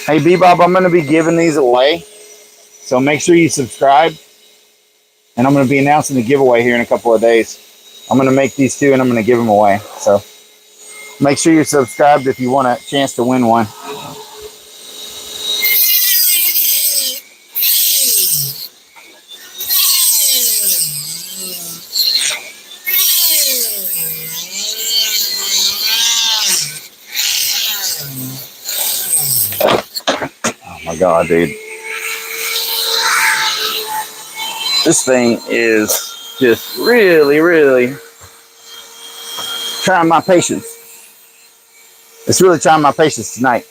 Hey, Bebop, I'm going to be giving these away. So make sure you subscribe. And I'm going to be announcing the giveaway here in a couple of days. I'm going to make these two and I'm going to give them away. So make sure you're subscribed if you want a chance to win one. Oh my God, dude. This thing is just really trying my patience. It's really trying my patience tonight.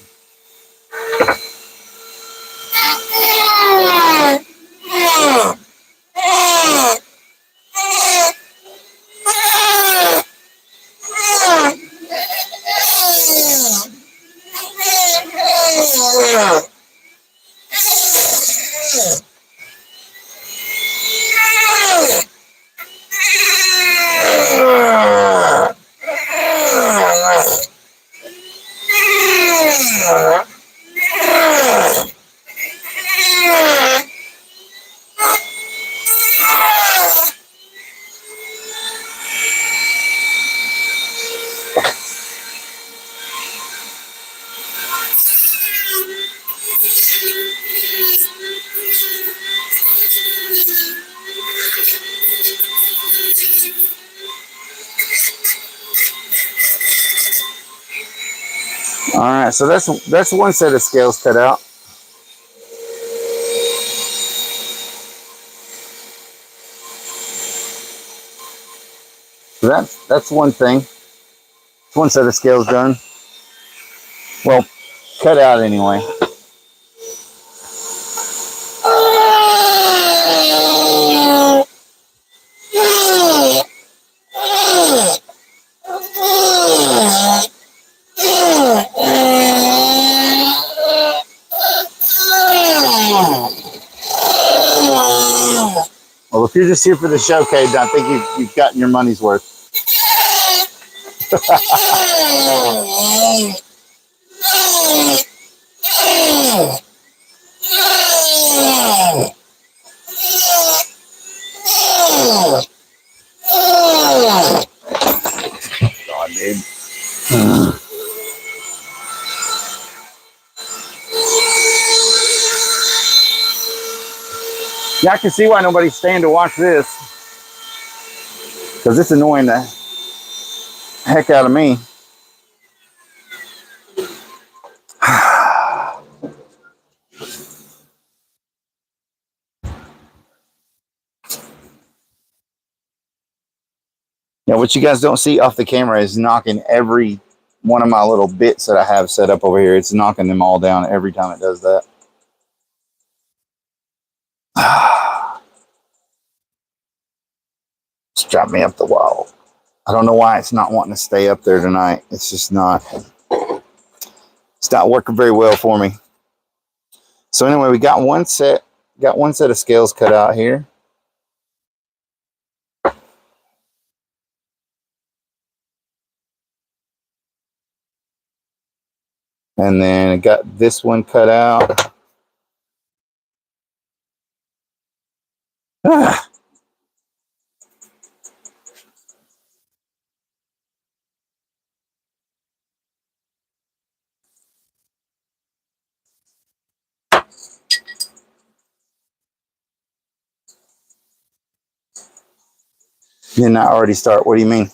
All right, so that's one set of scales cut out. So that's one thing. It's one set of scales done. Well, cut out anyway. Well, if you're just here for the showcase, I think you've gotten your money's worth. God, dude. Yeah, I can see why nobody's staying to watch this. Because it's annoying the heck out of me. Yeah, what you guys don't see off the camera is knocking every one of my little bits that I have set up over here. It's knocking them all down every time it does that. It's dropped me up the wall. I don't know why it's not wanting to stay up there tonight. It's just not. It's not working very well for me. So anyway, we got one set of scales cut out here. And then I got this one cut out. Didn't I already start? What do you mean?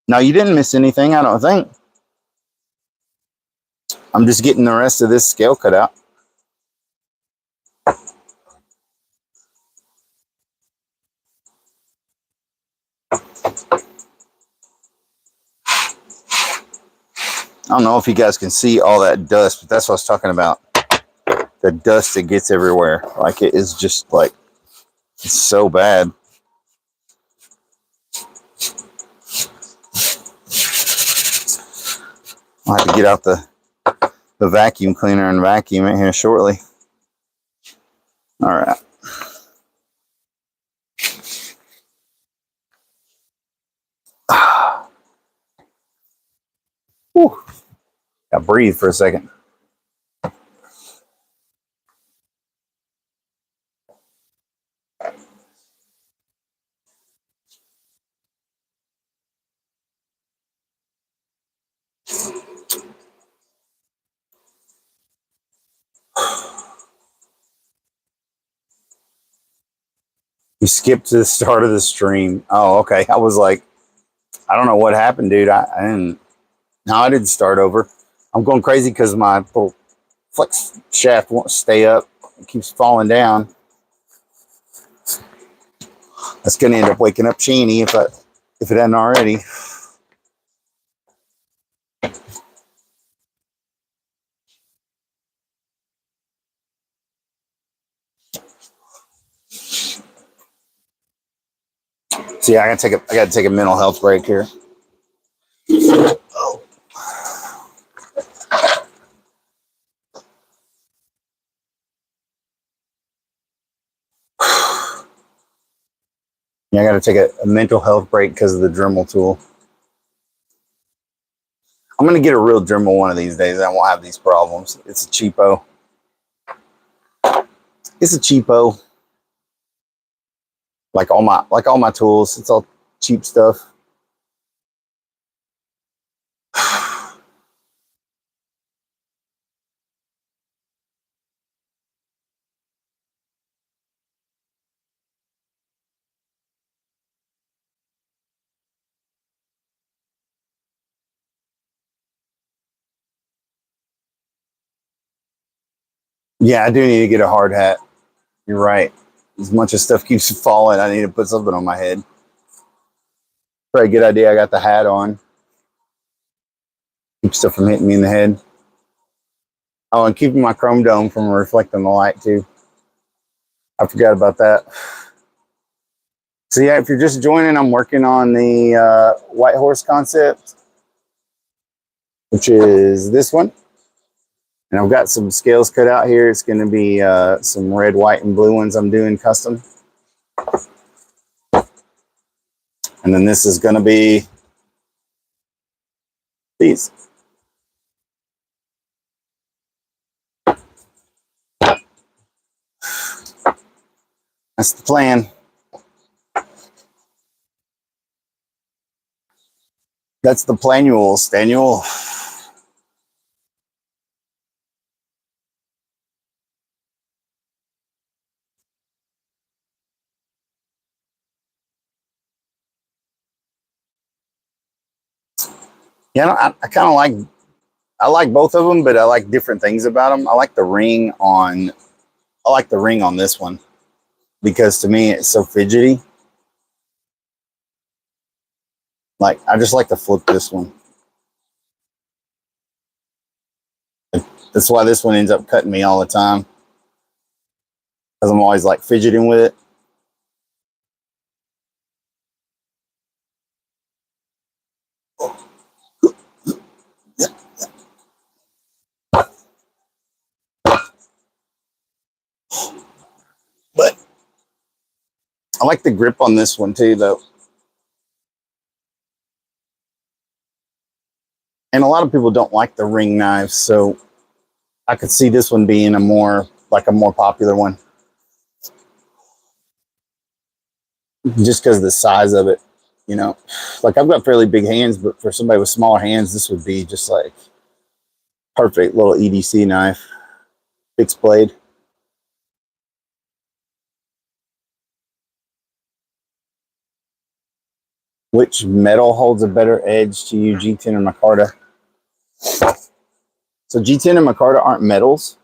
No, you didn't miss anything, I don't think. I'm just getting the rest of this scale cut out. don't know if you guys can see all that dust, but that's what I was talking about. The dust that gets everywhere. Like, it is just like, it's so bad. I'll have to get out the vacuum cleaner and vacuum it here shortly. All right. Whew. Got breathe for a second. You skipped to the start of the stream. Oh, okay. I was like, I don't know what happened, dude. I didn't. No, I didn't start over. I'm going crazy because my little flex shaft won't stay up. It keeps falling down. That's going to end up waking up Sheeny if it hadn't already. So yeah, I gotta take a mental health break here. Oh. Yeah, I gotta take a mental health break because of the Dremel tool. I'm gonna get a real Dremel one of these days. I won't have these problems. It's a cheapo. It's a cheapo. Like all my tools, it's all cheap stuff. Yeah, I do need to get a hard hat. You're right. As much as stuff keeps falling, I need to put something on my head. Probably a good idea. I got the hat on. Keep stuff from hitting me in the head. Oh, and keeping my chrome dome from reflecting the light too. I forgot about that. So yeah, if you're just joining, I'm working on the White Horse concept, which is this one. And I've got some scales cut out here. It's going to be some red, white, and blue ones I'm doing custom. And then this is going to be these. That's the plan. That's the planules, Daniel. Yeah, I kind of I like both of them, but I like different things about them. I like the ring on this one because to me it's so fidgety. Like, I just like to flip this one. That's why this one ends up cutting me all the time. Because I'm always like fidgeting with it. But I like the grip on this one too, though. And a lot of people don't like the ring knives, so I could see this one being a more popular one. Just because of the size of it, you know. Like, I've got fairly big hands, but for somebody with smaller hands, this would be just like perfect little EDC knife. Fixed blade. Which metal holds a better edge to you, G10 or micarta? So G10 and micarta aren't metals.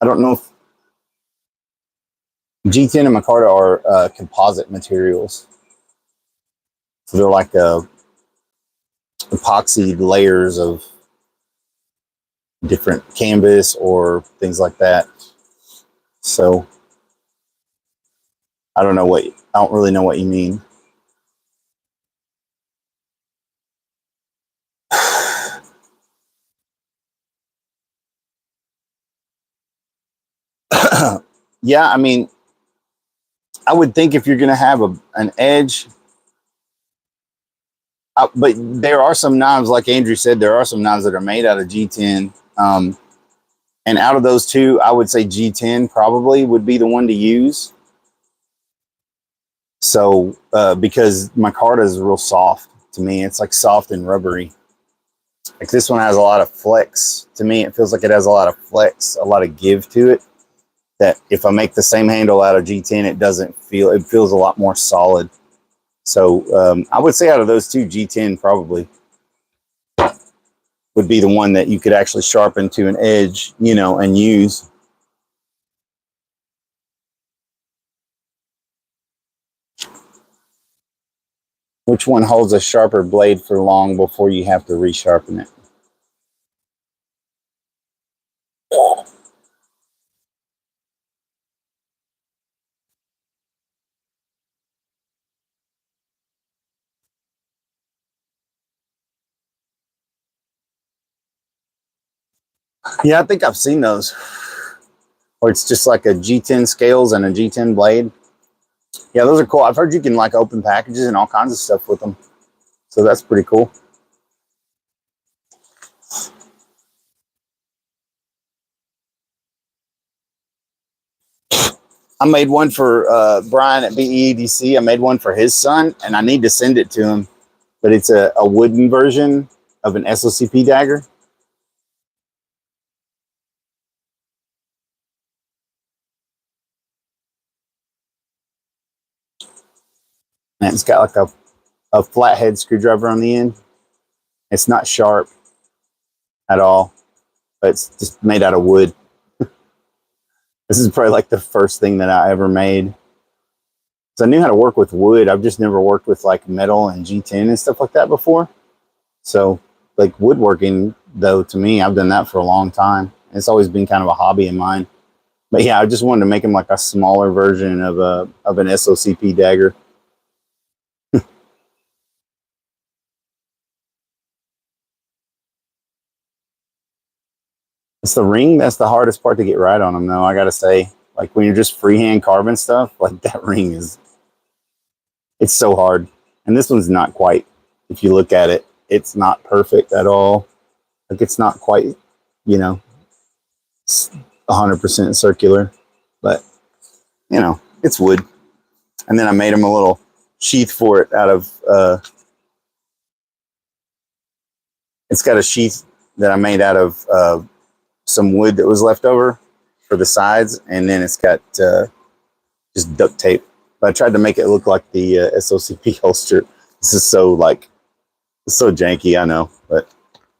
I don't know if G10 and micarta are composite materials. So they're like epoxy layers of different canvas or things like that. So I don't really know what you mean. Yeah, I mean, I would think if you're going to have an edge, but there are some knives, like Andrew said, there are some knives that are made out of G10. And out of those two, I would say G10 probably would be the one to use. So, because micarta is real soft to me. It's like soft and rubbery. Like this one has a lot of flex. To me, it feels like it has a lot of flex, a lot of give to it. That if I make the same handle out of G10, it feels a lot more solid. So I would say out of those two, G10 probably would be the one that you could actually sharpen to an edge, you know, and use. Which one holds a sharper blade for long before you have to resharpen it? Yeah, I think I've seen those. Or it's just like a G10 scales and a G10 blade. Yeah, those are cool. I've heard you can like open packages and all kinds of stuff with them. So that's pretty cool. I made one for Brian at BEDC. I made one for his son, and I need to send it to him. But it's a wooden version of an SOCP dagger. And it's got like a flathead screwdriver on the end. It's not sharp at all, but it's just made out of wood. This is probably like the first thing that I ever made. So I knew how to work with wood. I've just never worked with like metal and G10 and stuff like that before. So like woodworking, though, to me, I've done that for a long time. It's always been kind of a hobby of mine. But yeah, I just wanted to make them like a smaller version of an SOCP dagger. It's the ring that's the hardest part to get right on them, though. I gotta say, like when you're just freehand carving stuff, like that ring it's so hard. And this one's not quite. If you look at it, it's not perfect at all. Like it's not quite, you know, 100% circular, but you know, it's wood. And then I made him a little sheath for it out of. It's got a sheath that I made out of some wood that was left over for the sides, and then it's got just duct tape. But I tried to make it look like the SOCP holster. This is so so janky, I know, but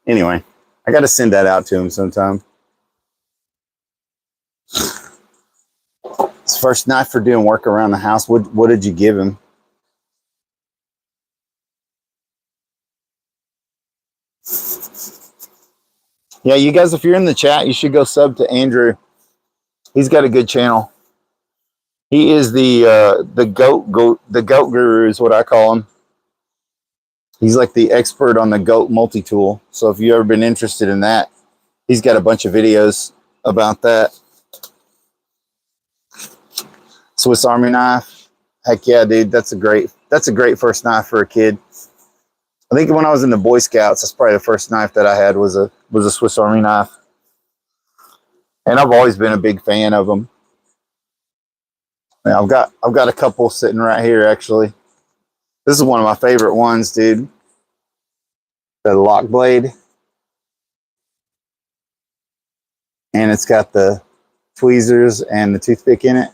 anyway, I got to send that out to him sometime. His first knife for doing work around the house. What did you give him? Yeah, you guys, if you're in the chat, you should go sub to Andrew. He's got a good channel. He is the goat guru is what I call him. He's like the expert on the goat multi-tool. So if you've ever been interested in that, he's got a bunch of videos about that. Swiss Army knife. Heck yeah, dude. That's a great first knife for a kid. I think when I was in the Boy Scouts, that's probably the first knife that I had was a Swiss Army knife. And I've always been a big fan of them. Now, I've got a couple sitting right here actually. This is one of my favorite ones, dude. The lock blade. And it's got the tweezers and the toothpick in it.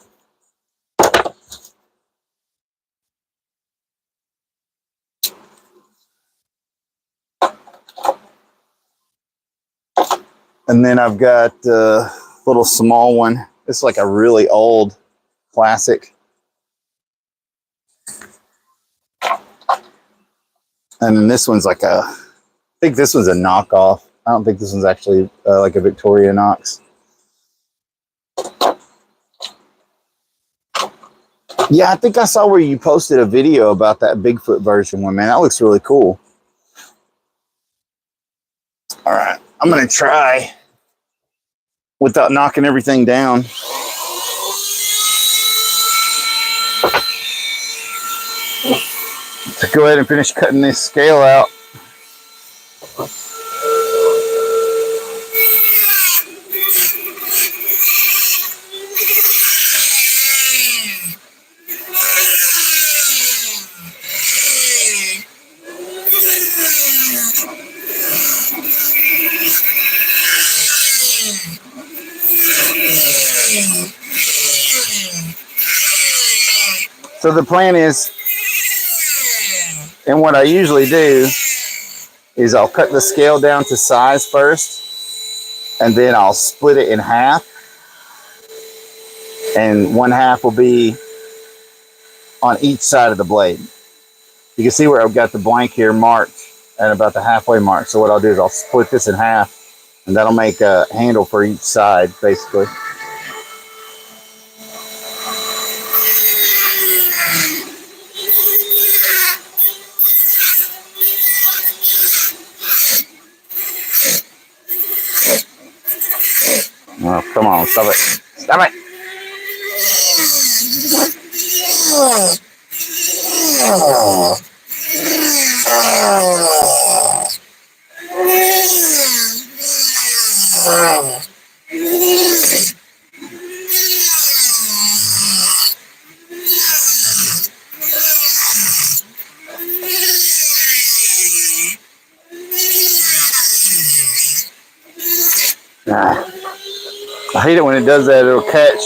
And then I've got a little small one. It's like a really old classic. And then this one's like I think this one's a knockoff. I don't think this one's actually like a Victorinox. Yeah, I think I saw where you posted a video about that Bigfoot version one, man. That looks really cool. All right, I'm going to try without knocking everything down. To go ahead and finish cutting this scale out. So the plan is, and what I usually do is I'll cut the scale down to size first, and then I'll split it in half, and one half will be on each side of the blade. You can see where I've got the blank here marked at about the halfway mark. So what I'll do is I'll split this in half, and that'll make a handle for each side, basically. Oh, come on, stop it. Stop it. I hate it when it does that. It'll catch.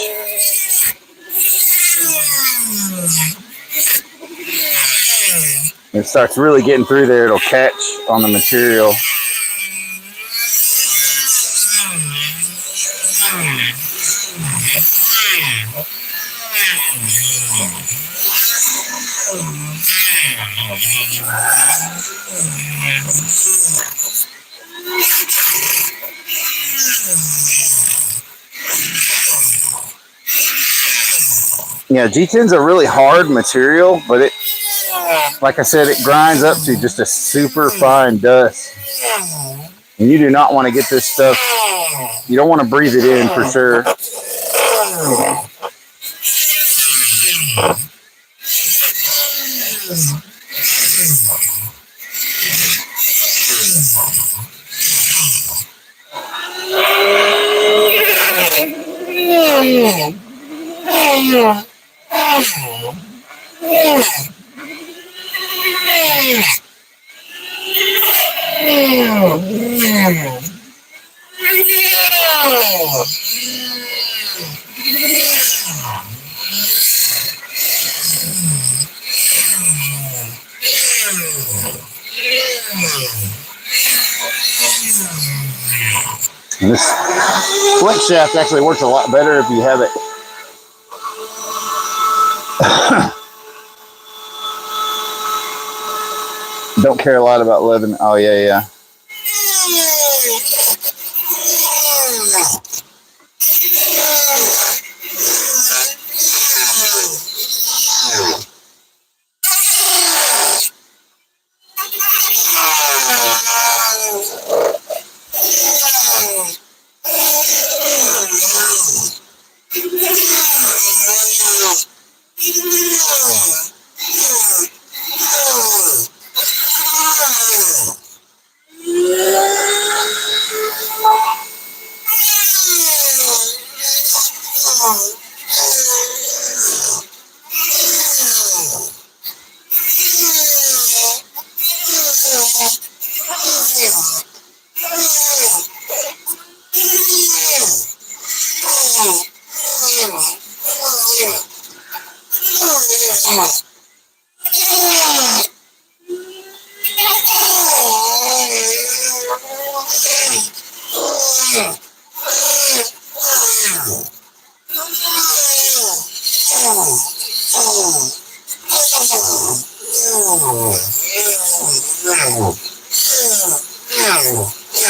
When it starts really getting through there, it'll catch on the material. Yeah, G10's a really hard material, but it, like I said, it grinds up to just a super fine dust. And you do not want to get this stuff, you don't want to breathe it in for sure. And this flex shaft actually works a lot better if you have it. Don't care a lot about leather. Oh, yeah.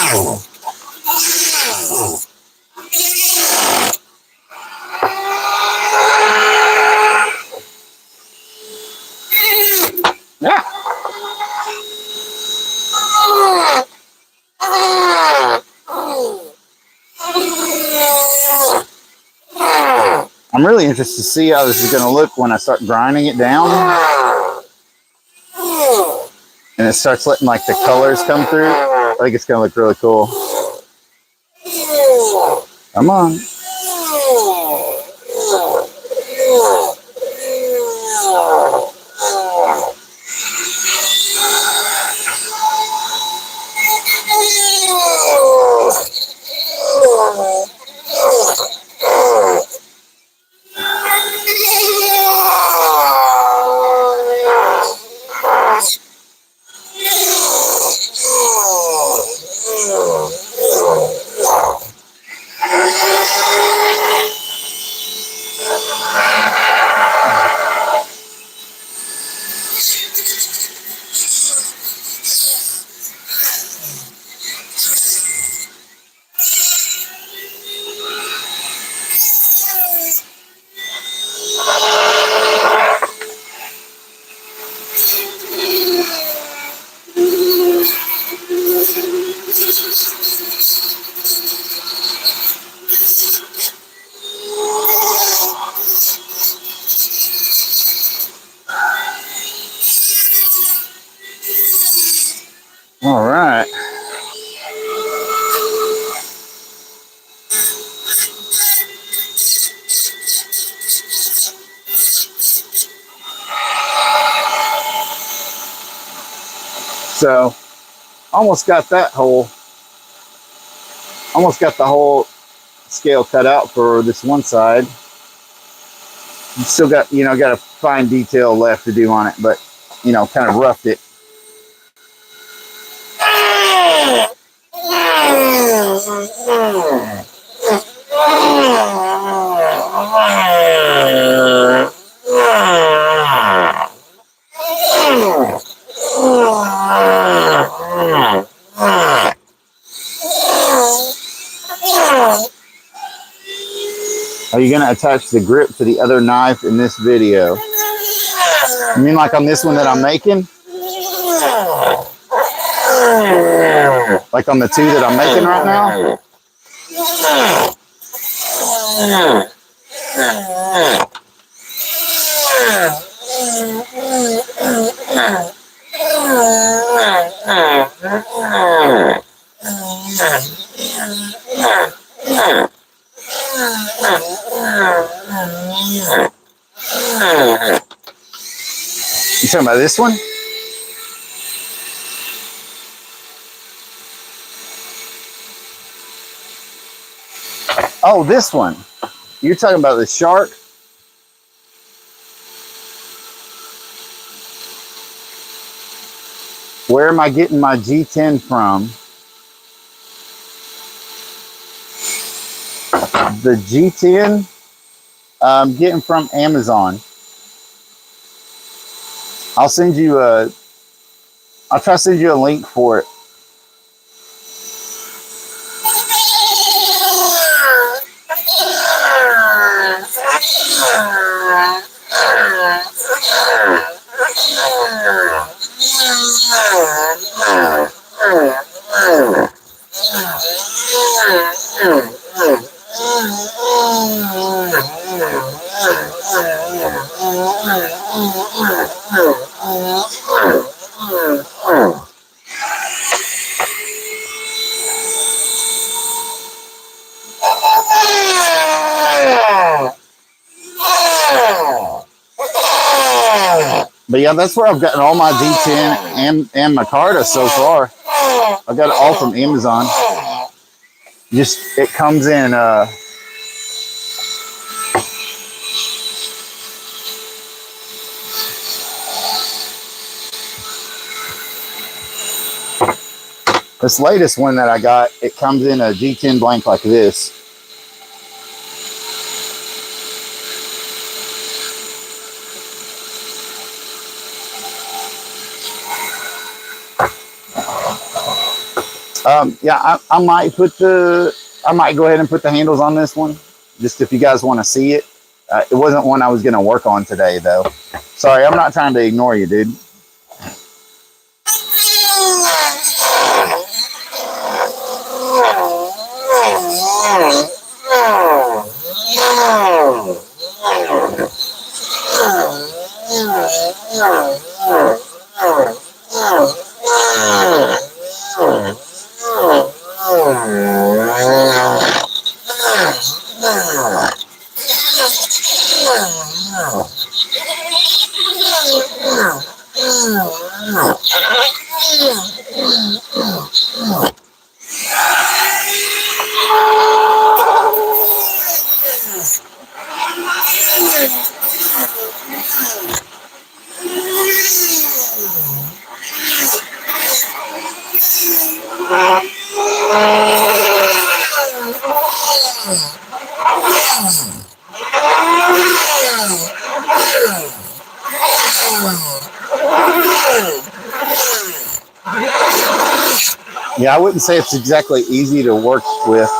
Yeah. I'm really interested to see how this is going to look when I start grinding it down. And it starts letting like the colors come through. I think it's going to look really cool. Come on. All right. So almost got that whole, almost got the whole scale cut out for this one side. Still got, you know, got a fine detail left to do on it, but, you know, kind of roughed it. Are you going to attach the grip to the other knife in this video? You mean like on this one that I'm making? Like on the two that I'm making right now? You talking about this one? Oh, this one. You're talking about the shark? Where am I getting my G10 from? The G10 I'm getting from Amazon. I'll send you a, I'll try to send you a link for it. But yeah, that's where I've gotten all my D10 and my Carta so far. I got it all from Amazon. Just, it comes in, this latest one that I got, it comes in a G10 blank like this. Yeah, I might go ahead and put the handles on this one, just if you guys want to see it. It wasn't one I was going to work on today, though. Sorry, I'm not trying to ignore you, dude. Yeah, I wouldn't say it's exactly easy to work with.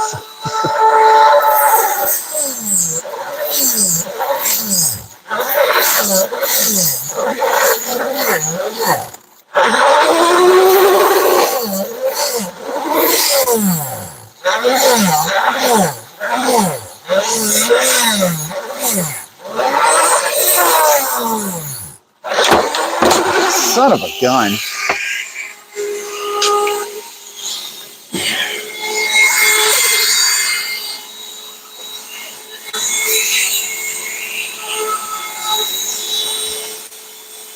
Son of a gun.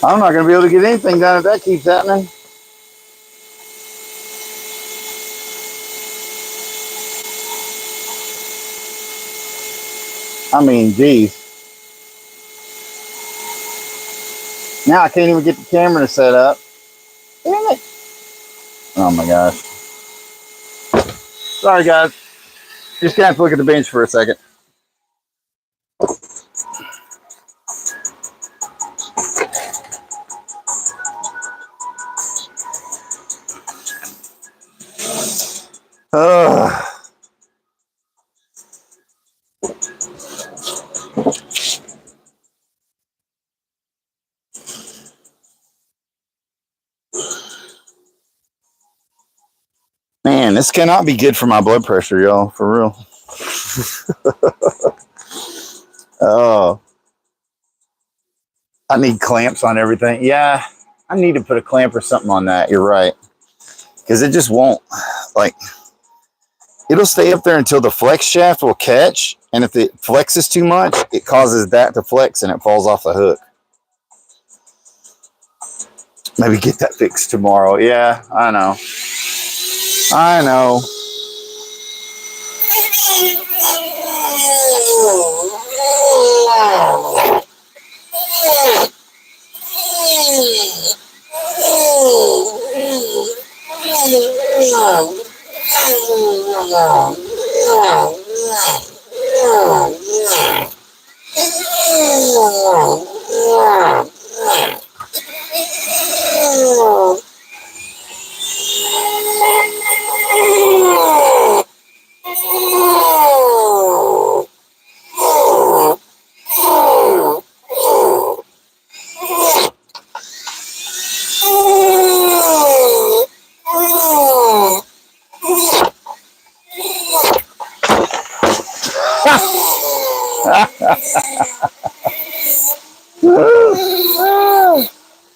I'm not going to be able to get anything done if that keeps happening. I mean, geez. Now I can't even get the camera to set up. Damn it. Oh my gosh. Sorry, guys. Just gonna have to look at the bench for a second. Man, this cannot be good for my blood pressure, y'all. For real. Oh. I need clamps on everything. Yeah, I need to put a clamp or something on that. You're right. Because it just won't. Like, it'll stay up there until the flex shaft will catch. And if it flexes too much, it causes that to flex and it falls off the hook. Maybe get that fixed tomorrow. Yeah, I know. I know.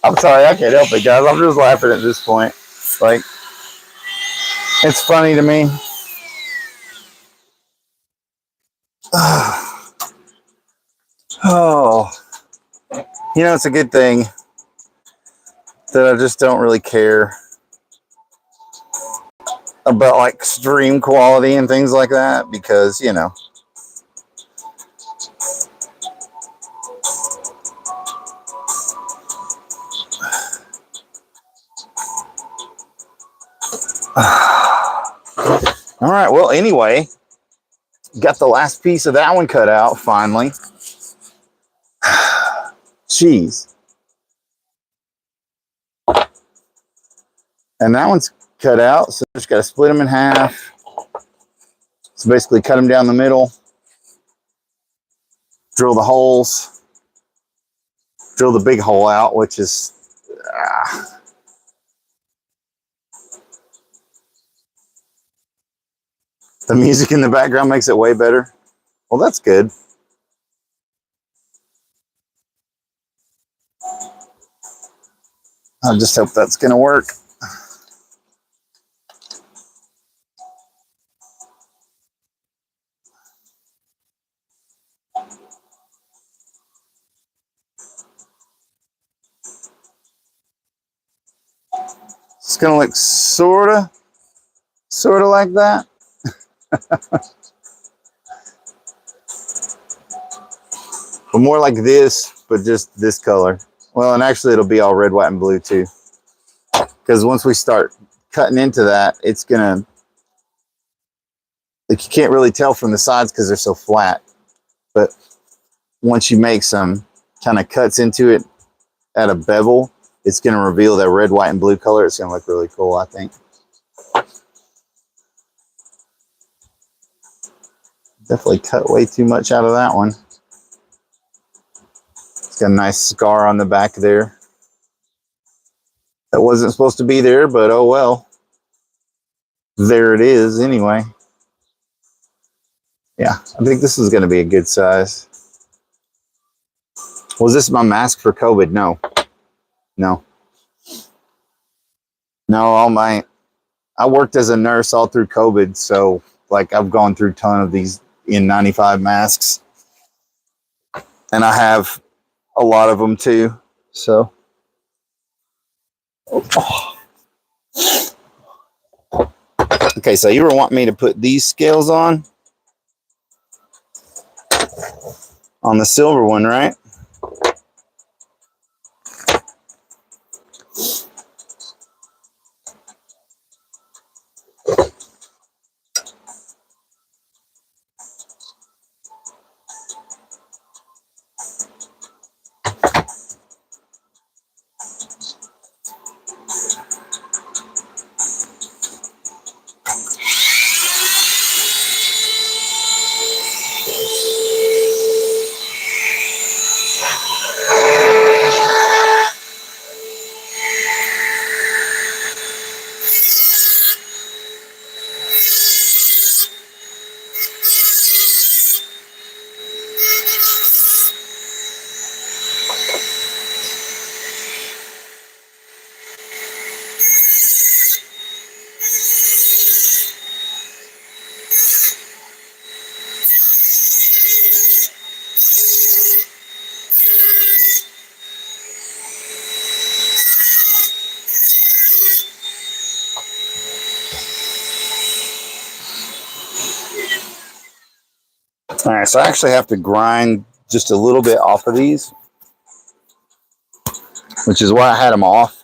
I'm sorry, I can't help it, guys. I'm just laughing at this point. Like, it's funny to me. Oh, you know, it's a good thing that I just don't really care about like stream quality and things like that because, you know. All right, well, anyway, got the last piece of that one cut out finally. Jeez. And that one's cut out. So just got to split them in half. So basically cut them down the middle, drill the holes, drill the big hole out, which is the music in the background makes it way better. Well, that's good. I just hope that's going to work. It's going to look sort of like that. But more like this, but just this color. Well, and actually it'll be all red, white, and blue too. Because once we start cutting into that, it's gonna, like, you can't really tell from the sides because they're so flat. But once you make some kind of cuts into it at a bevel, it's gonna reveal that red, white, and blue color. It's gonna look really cool, I think. Definitely cut way too much out of that one. It's got a nice scar on the back there. That wasn't supposed to be there, but oh well. There it is anyway. Yeah, I think this is going to be a good size. Was this my mask for COVID? No. I worked as a nurse all through COVID, so like I've gone through a ton of these N95 masks. And I have a lot of them too, so. Okay, so you were wanting me to put these scales on the silver one, right? All right, so I actually have to grind just a little bit off of these, which is why I had them off.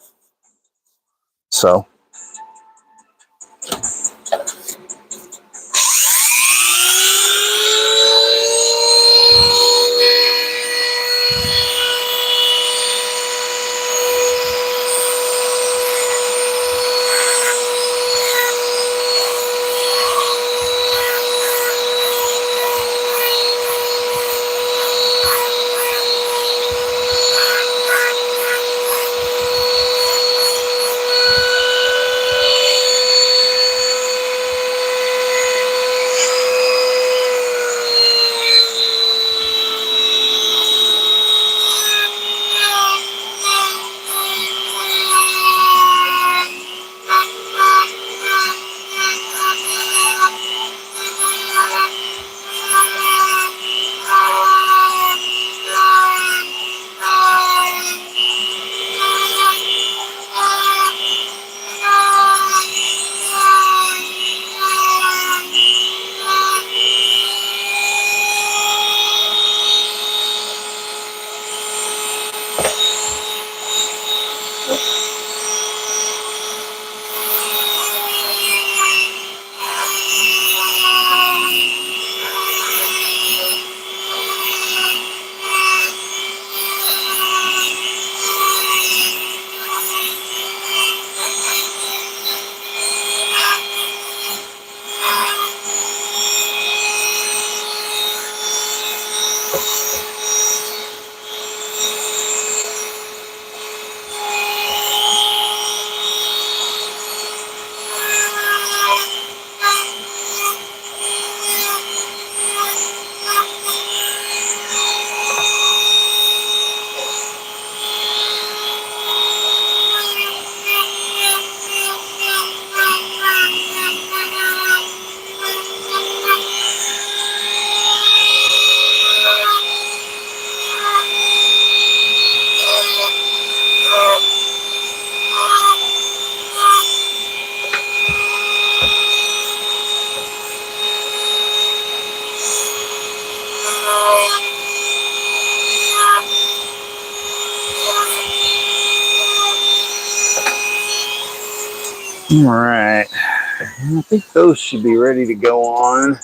So. All right. I think those should be ready to go on.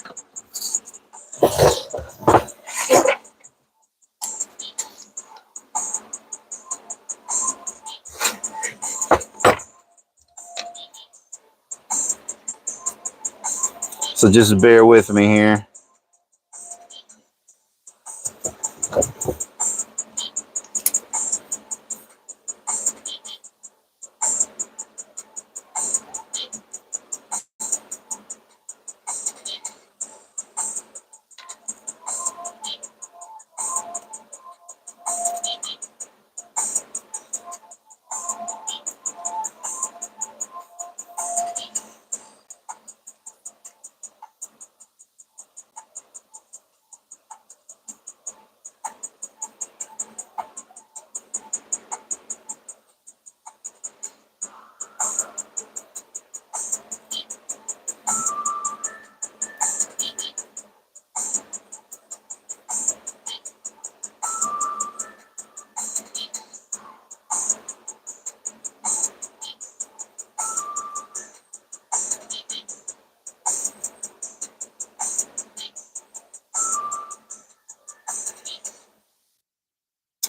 So just bear with me here.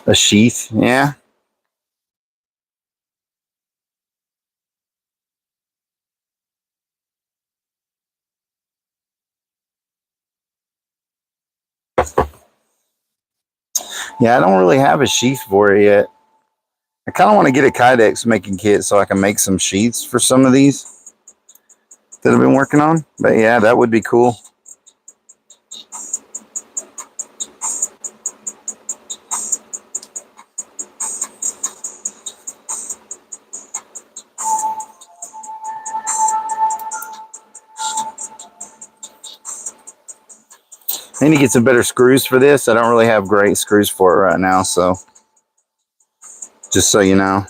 A sheath, yeah. Yeah, I don't really have a sheath for it yet. I kind of want to get a Kydex making kit so I can make some sheaths for some of these that I've been working on. But yeah, that would be cool. I need to get some better screws for this. I don't really have great screws for it right now, so just so you know.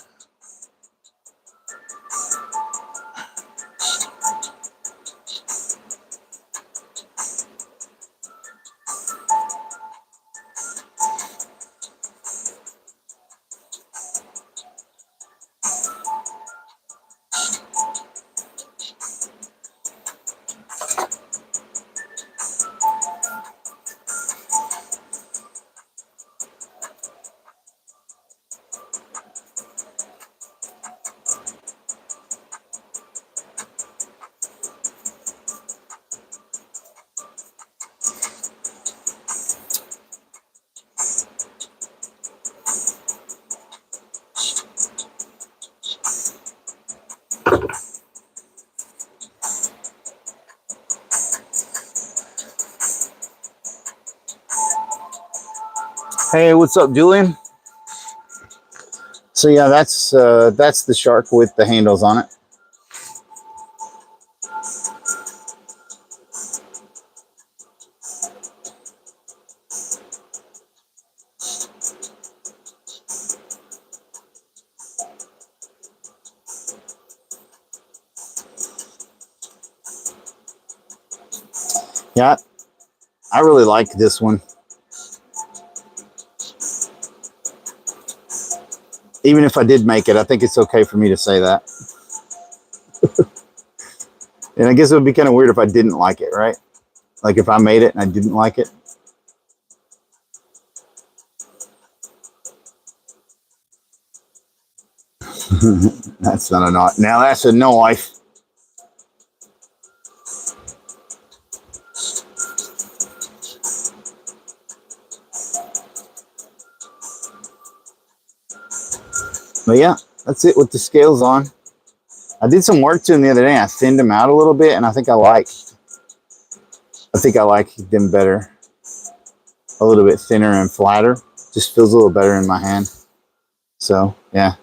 Hey, what's up, Julian? So yeah, that's the shark with the handles on it. Yeah, I really like this one. Even if I did make it, I think it's okay for me to say that. And I guess it would be kind of weird if I didn't like it, right? Like if I made it and I didn't like it. That's not a knot. Now that's a knife. But yeah, that's it with the scales on. I did some work to them the other day. I thinned them out a little bit, and I think I like them better. A little bit thinner and flatter. Just feels a little better in my hand. So yeah.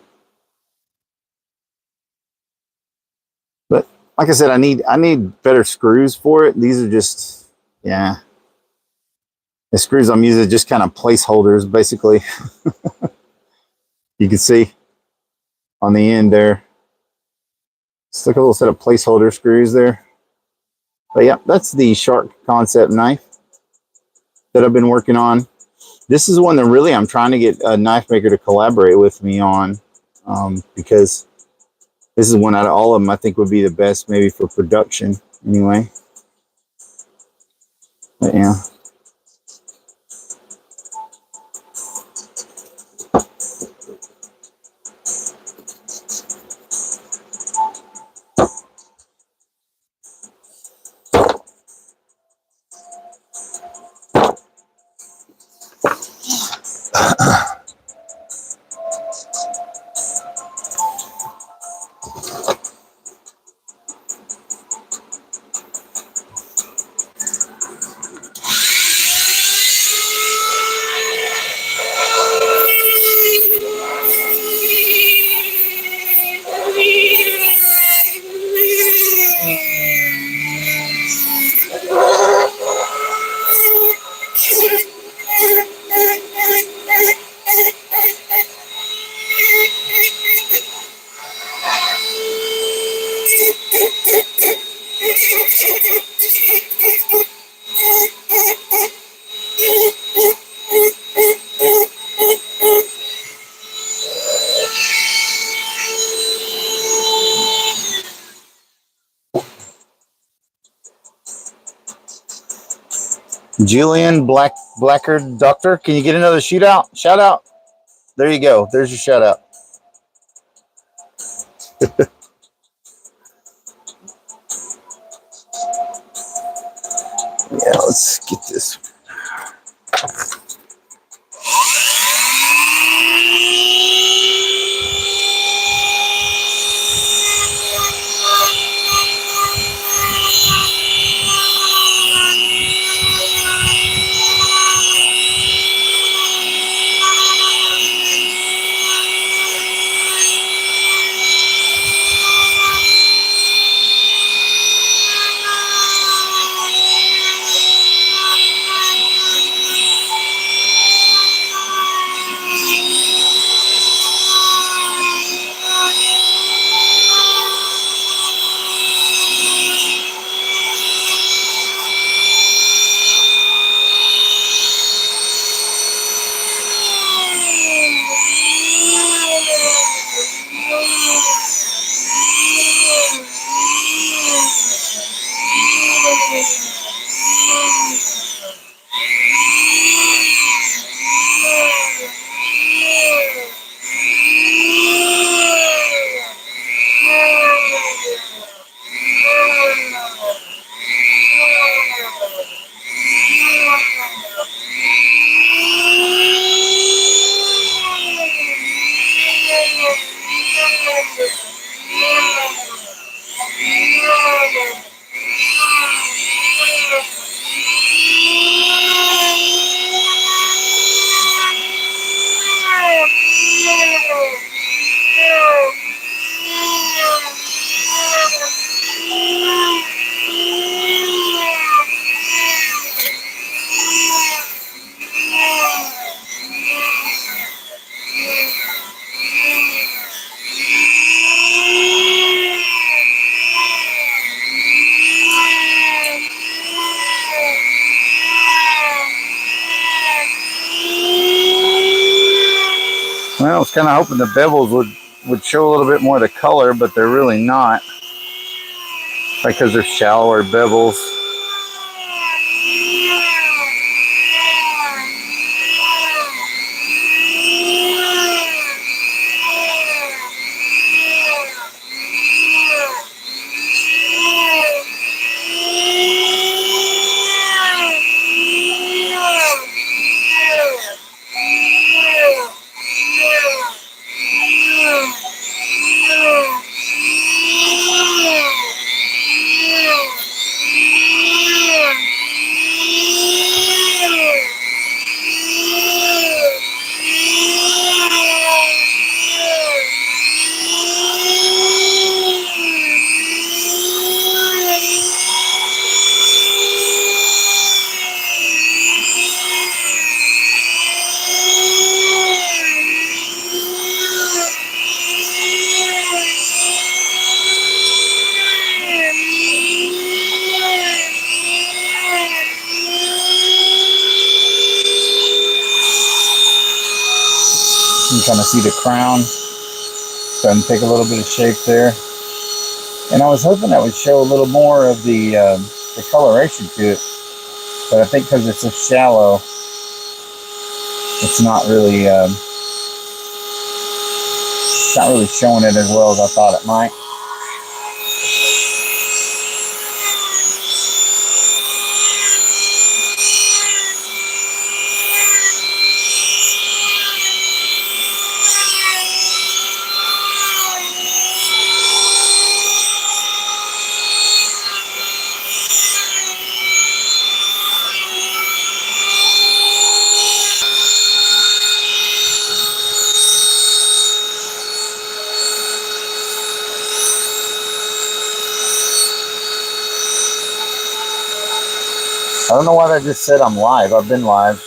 But like I said, I need better screws for it. These are just, yeah. The screws I'm using are just kind of placeholders, basically. You can see on the end there. It's like a little set of placeholder screws there. But yeah, that's the Shark concept knife that I've been working on. This is one that really I'm trying to get a knife maker to collaborate with me on, because This is one out of all of them I think would be the best, maybe for production anyway. But yeah. Julian Blacker Doctor, can you get another shootout? Shout out. There you go. There's your shout out. Yeah, let's get this. Well, I was kind of hoping the bevels would show a little bit more of the color, but they're really not. Because they're shallower bevels. You can kind of see the crown starting to take a little bit of shape there. And I was hoping that would show a little more of the coloration to it, but I think because it's so shallow, it's not really showing it as well as I thought it might. I don't know why that just said I'm live. I've been live.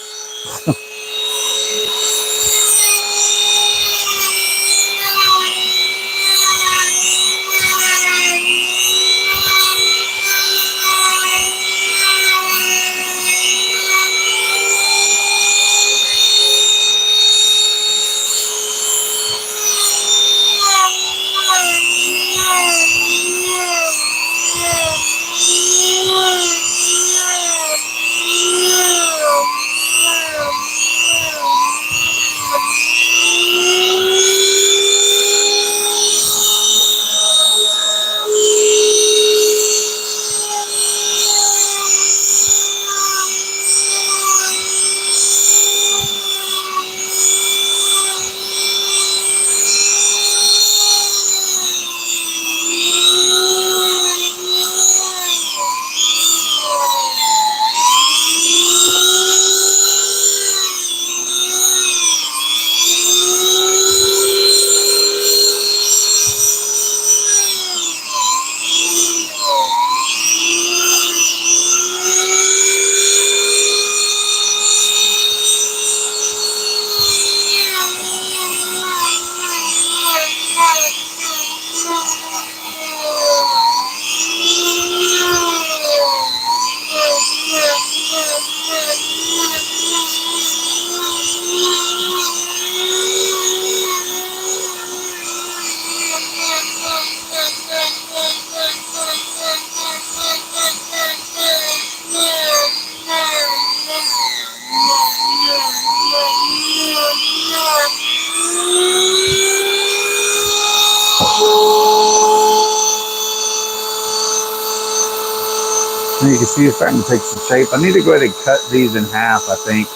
You can see it's starting to take some shape. I need to go ahead and cut these in half, I think.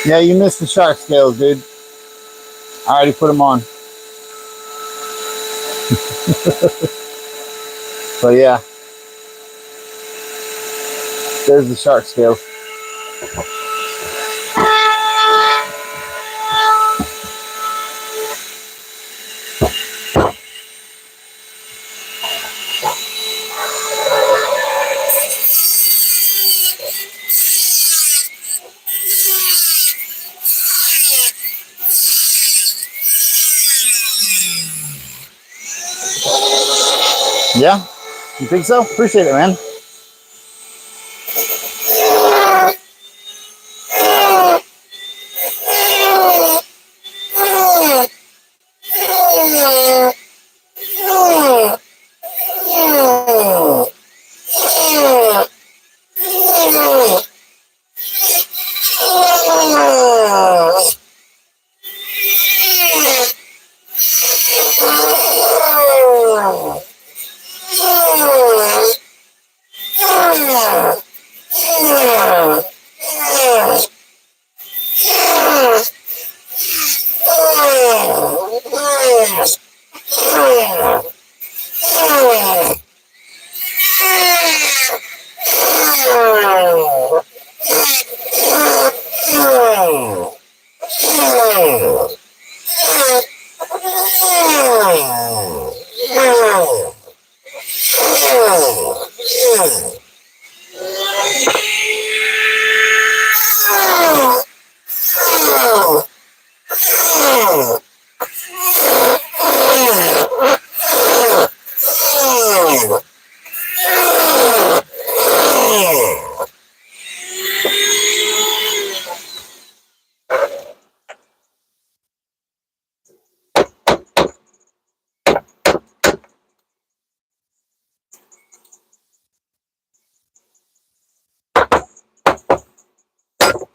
Yeah, you missed the shark scales, dude. I already put them on. So yeah. There's the shark scale. Yeah? You think so? Appreciate it, man.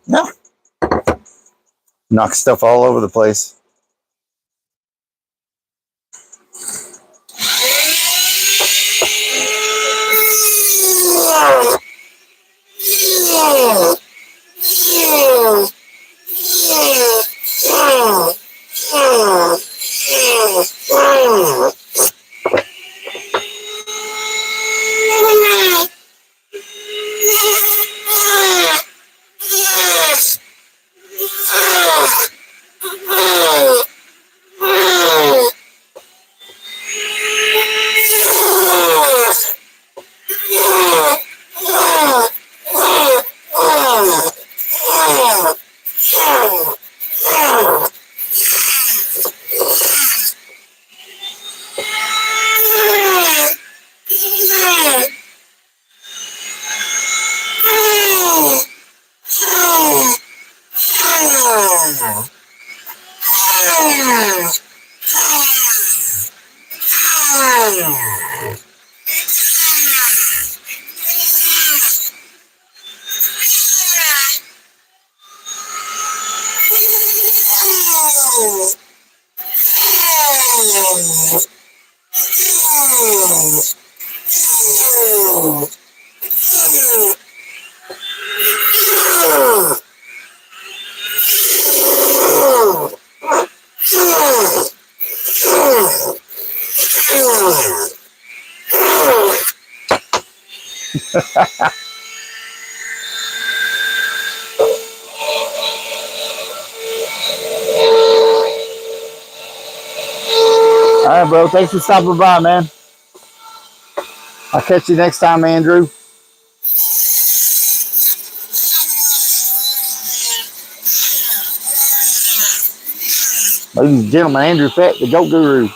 No. Knock stuff all over the place. All right, bro. Thanks for stopping by, man. I'll catch you next time, Andrew. Ladies and gentlemen, Andrew Fett, the Goat Guru.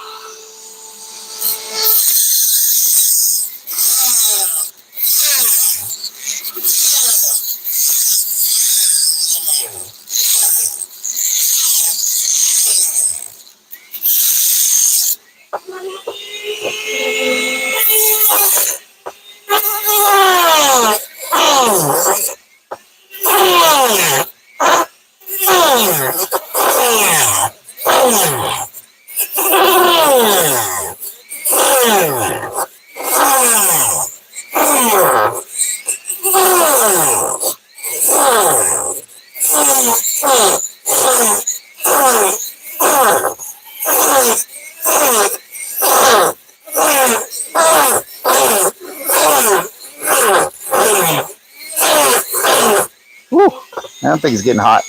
don't think it's getting hot.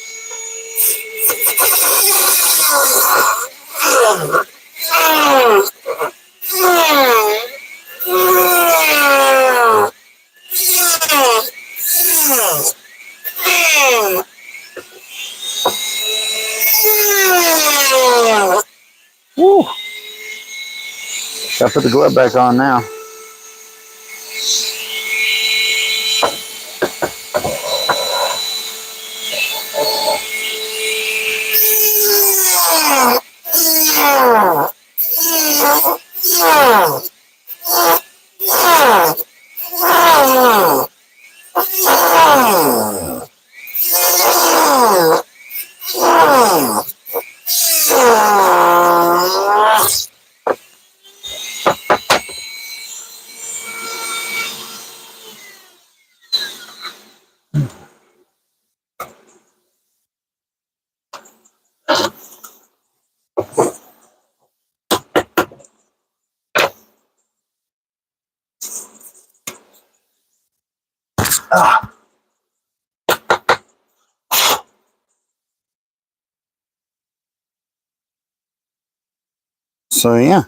Woo! Gotta put the glove back on now. So yeah,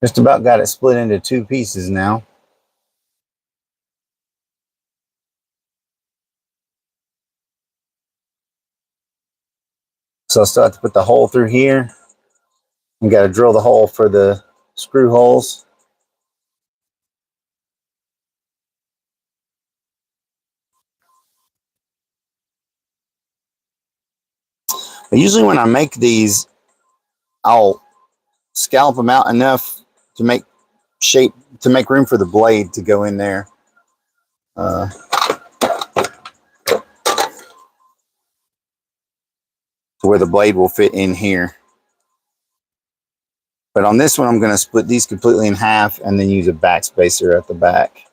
just about got it split into 2 pieces now. So I still have to put the hole through here. You got to drill the hole for the screw holes. But usually when I make these, I'll scallop them out enough to make room for the blade to go in there. To where the blade will fit in here. But on this one, I'm going to split these completely in half and then use a backspacer at the back.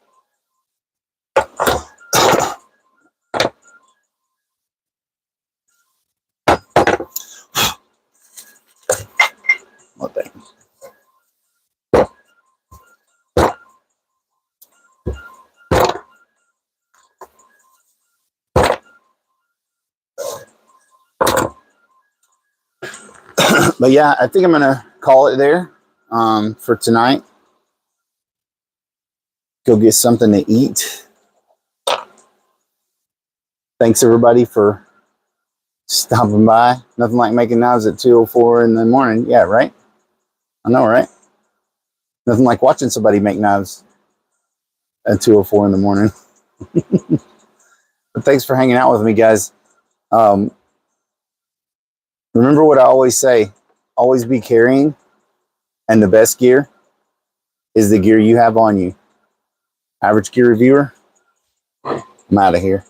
What thing? But yeah, I think I'm going to call it there for tonight. Go get something to eat. Thanks everybody for stopping by. Nothing like making knives at 2:04 in the morning. Yeah, right? I know, right? Nothing like watching somebody make knives at 2:04 in the morning. But thanks for hanging out with me, guys. Remember what I always say. Always be carrying. And the best gear is the gear you have on you. Average Gear Reviewer, I'm out of here.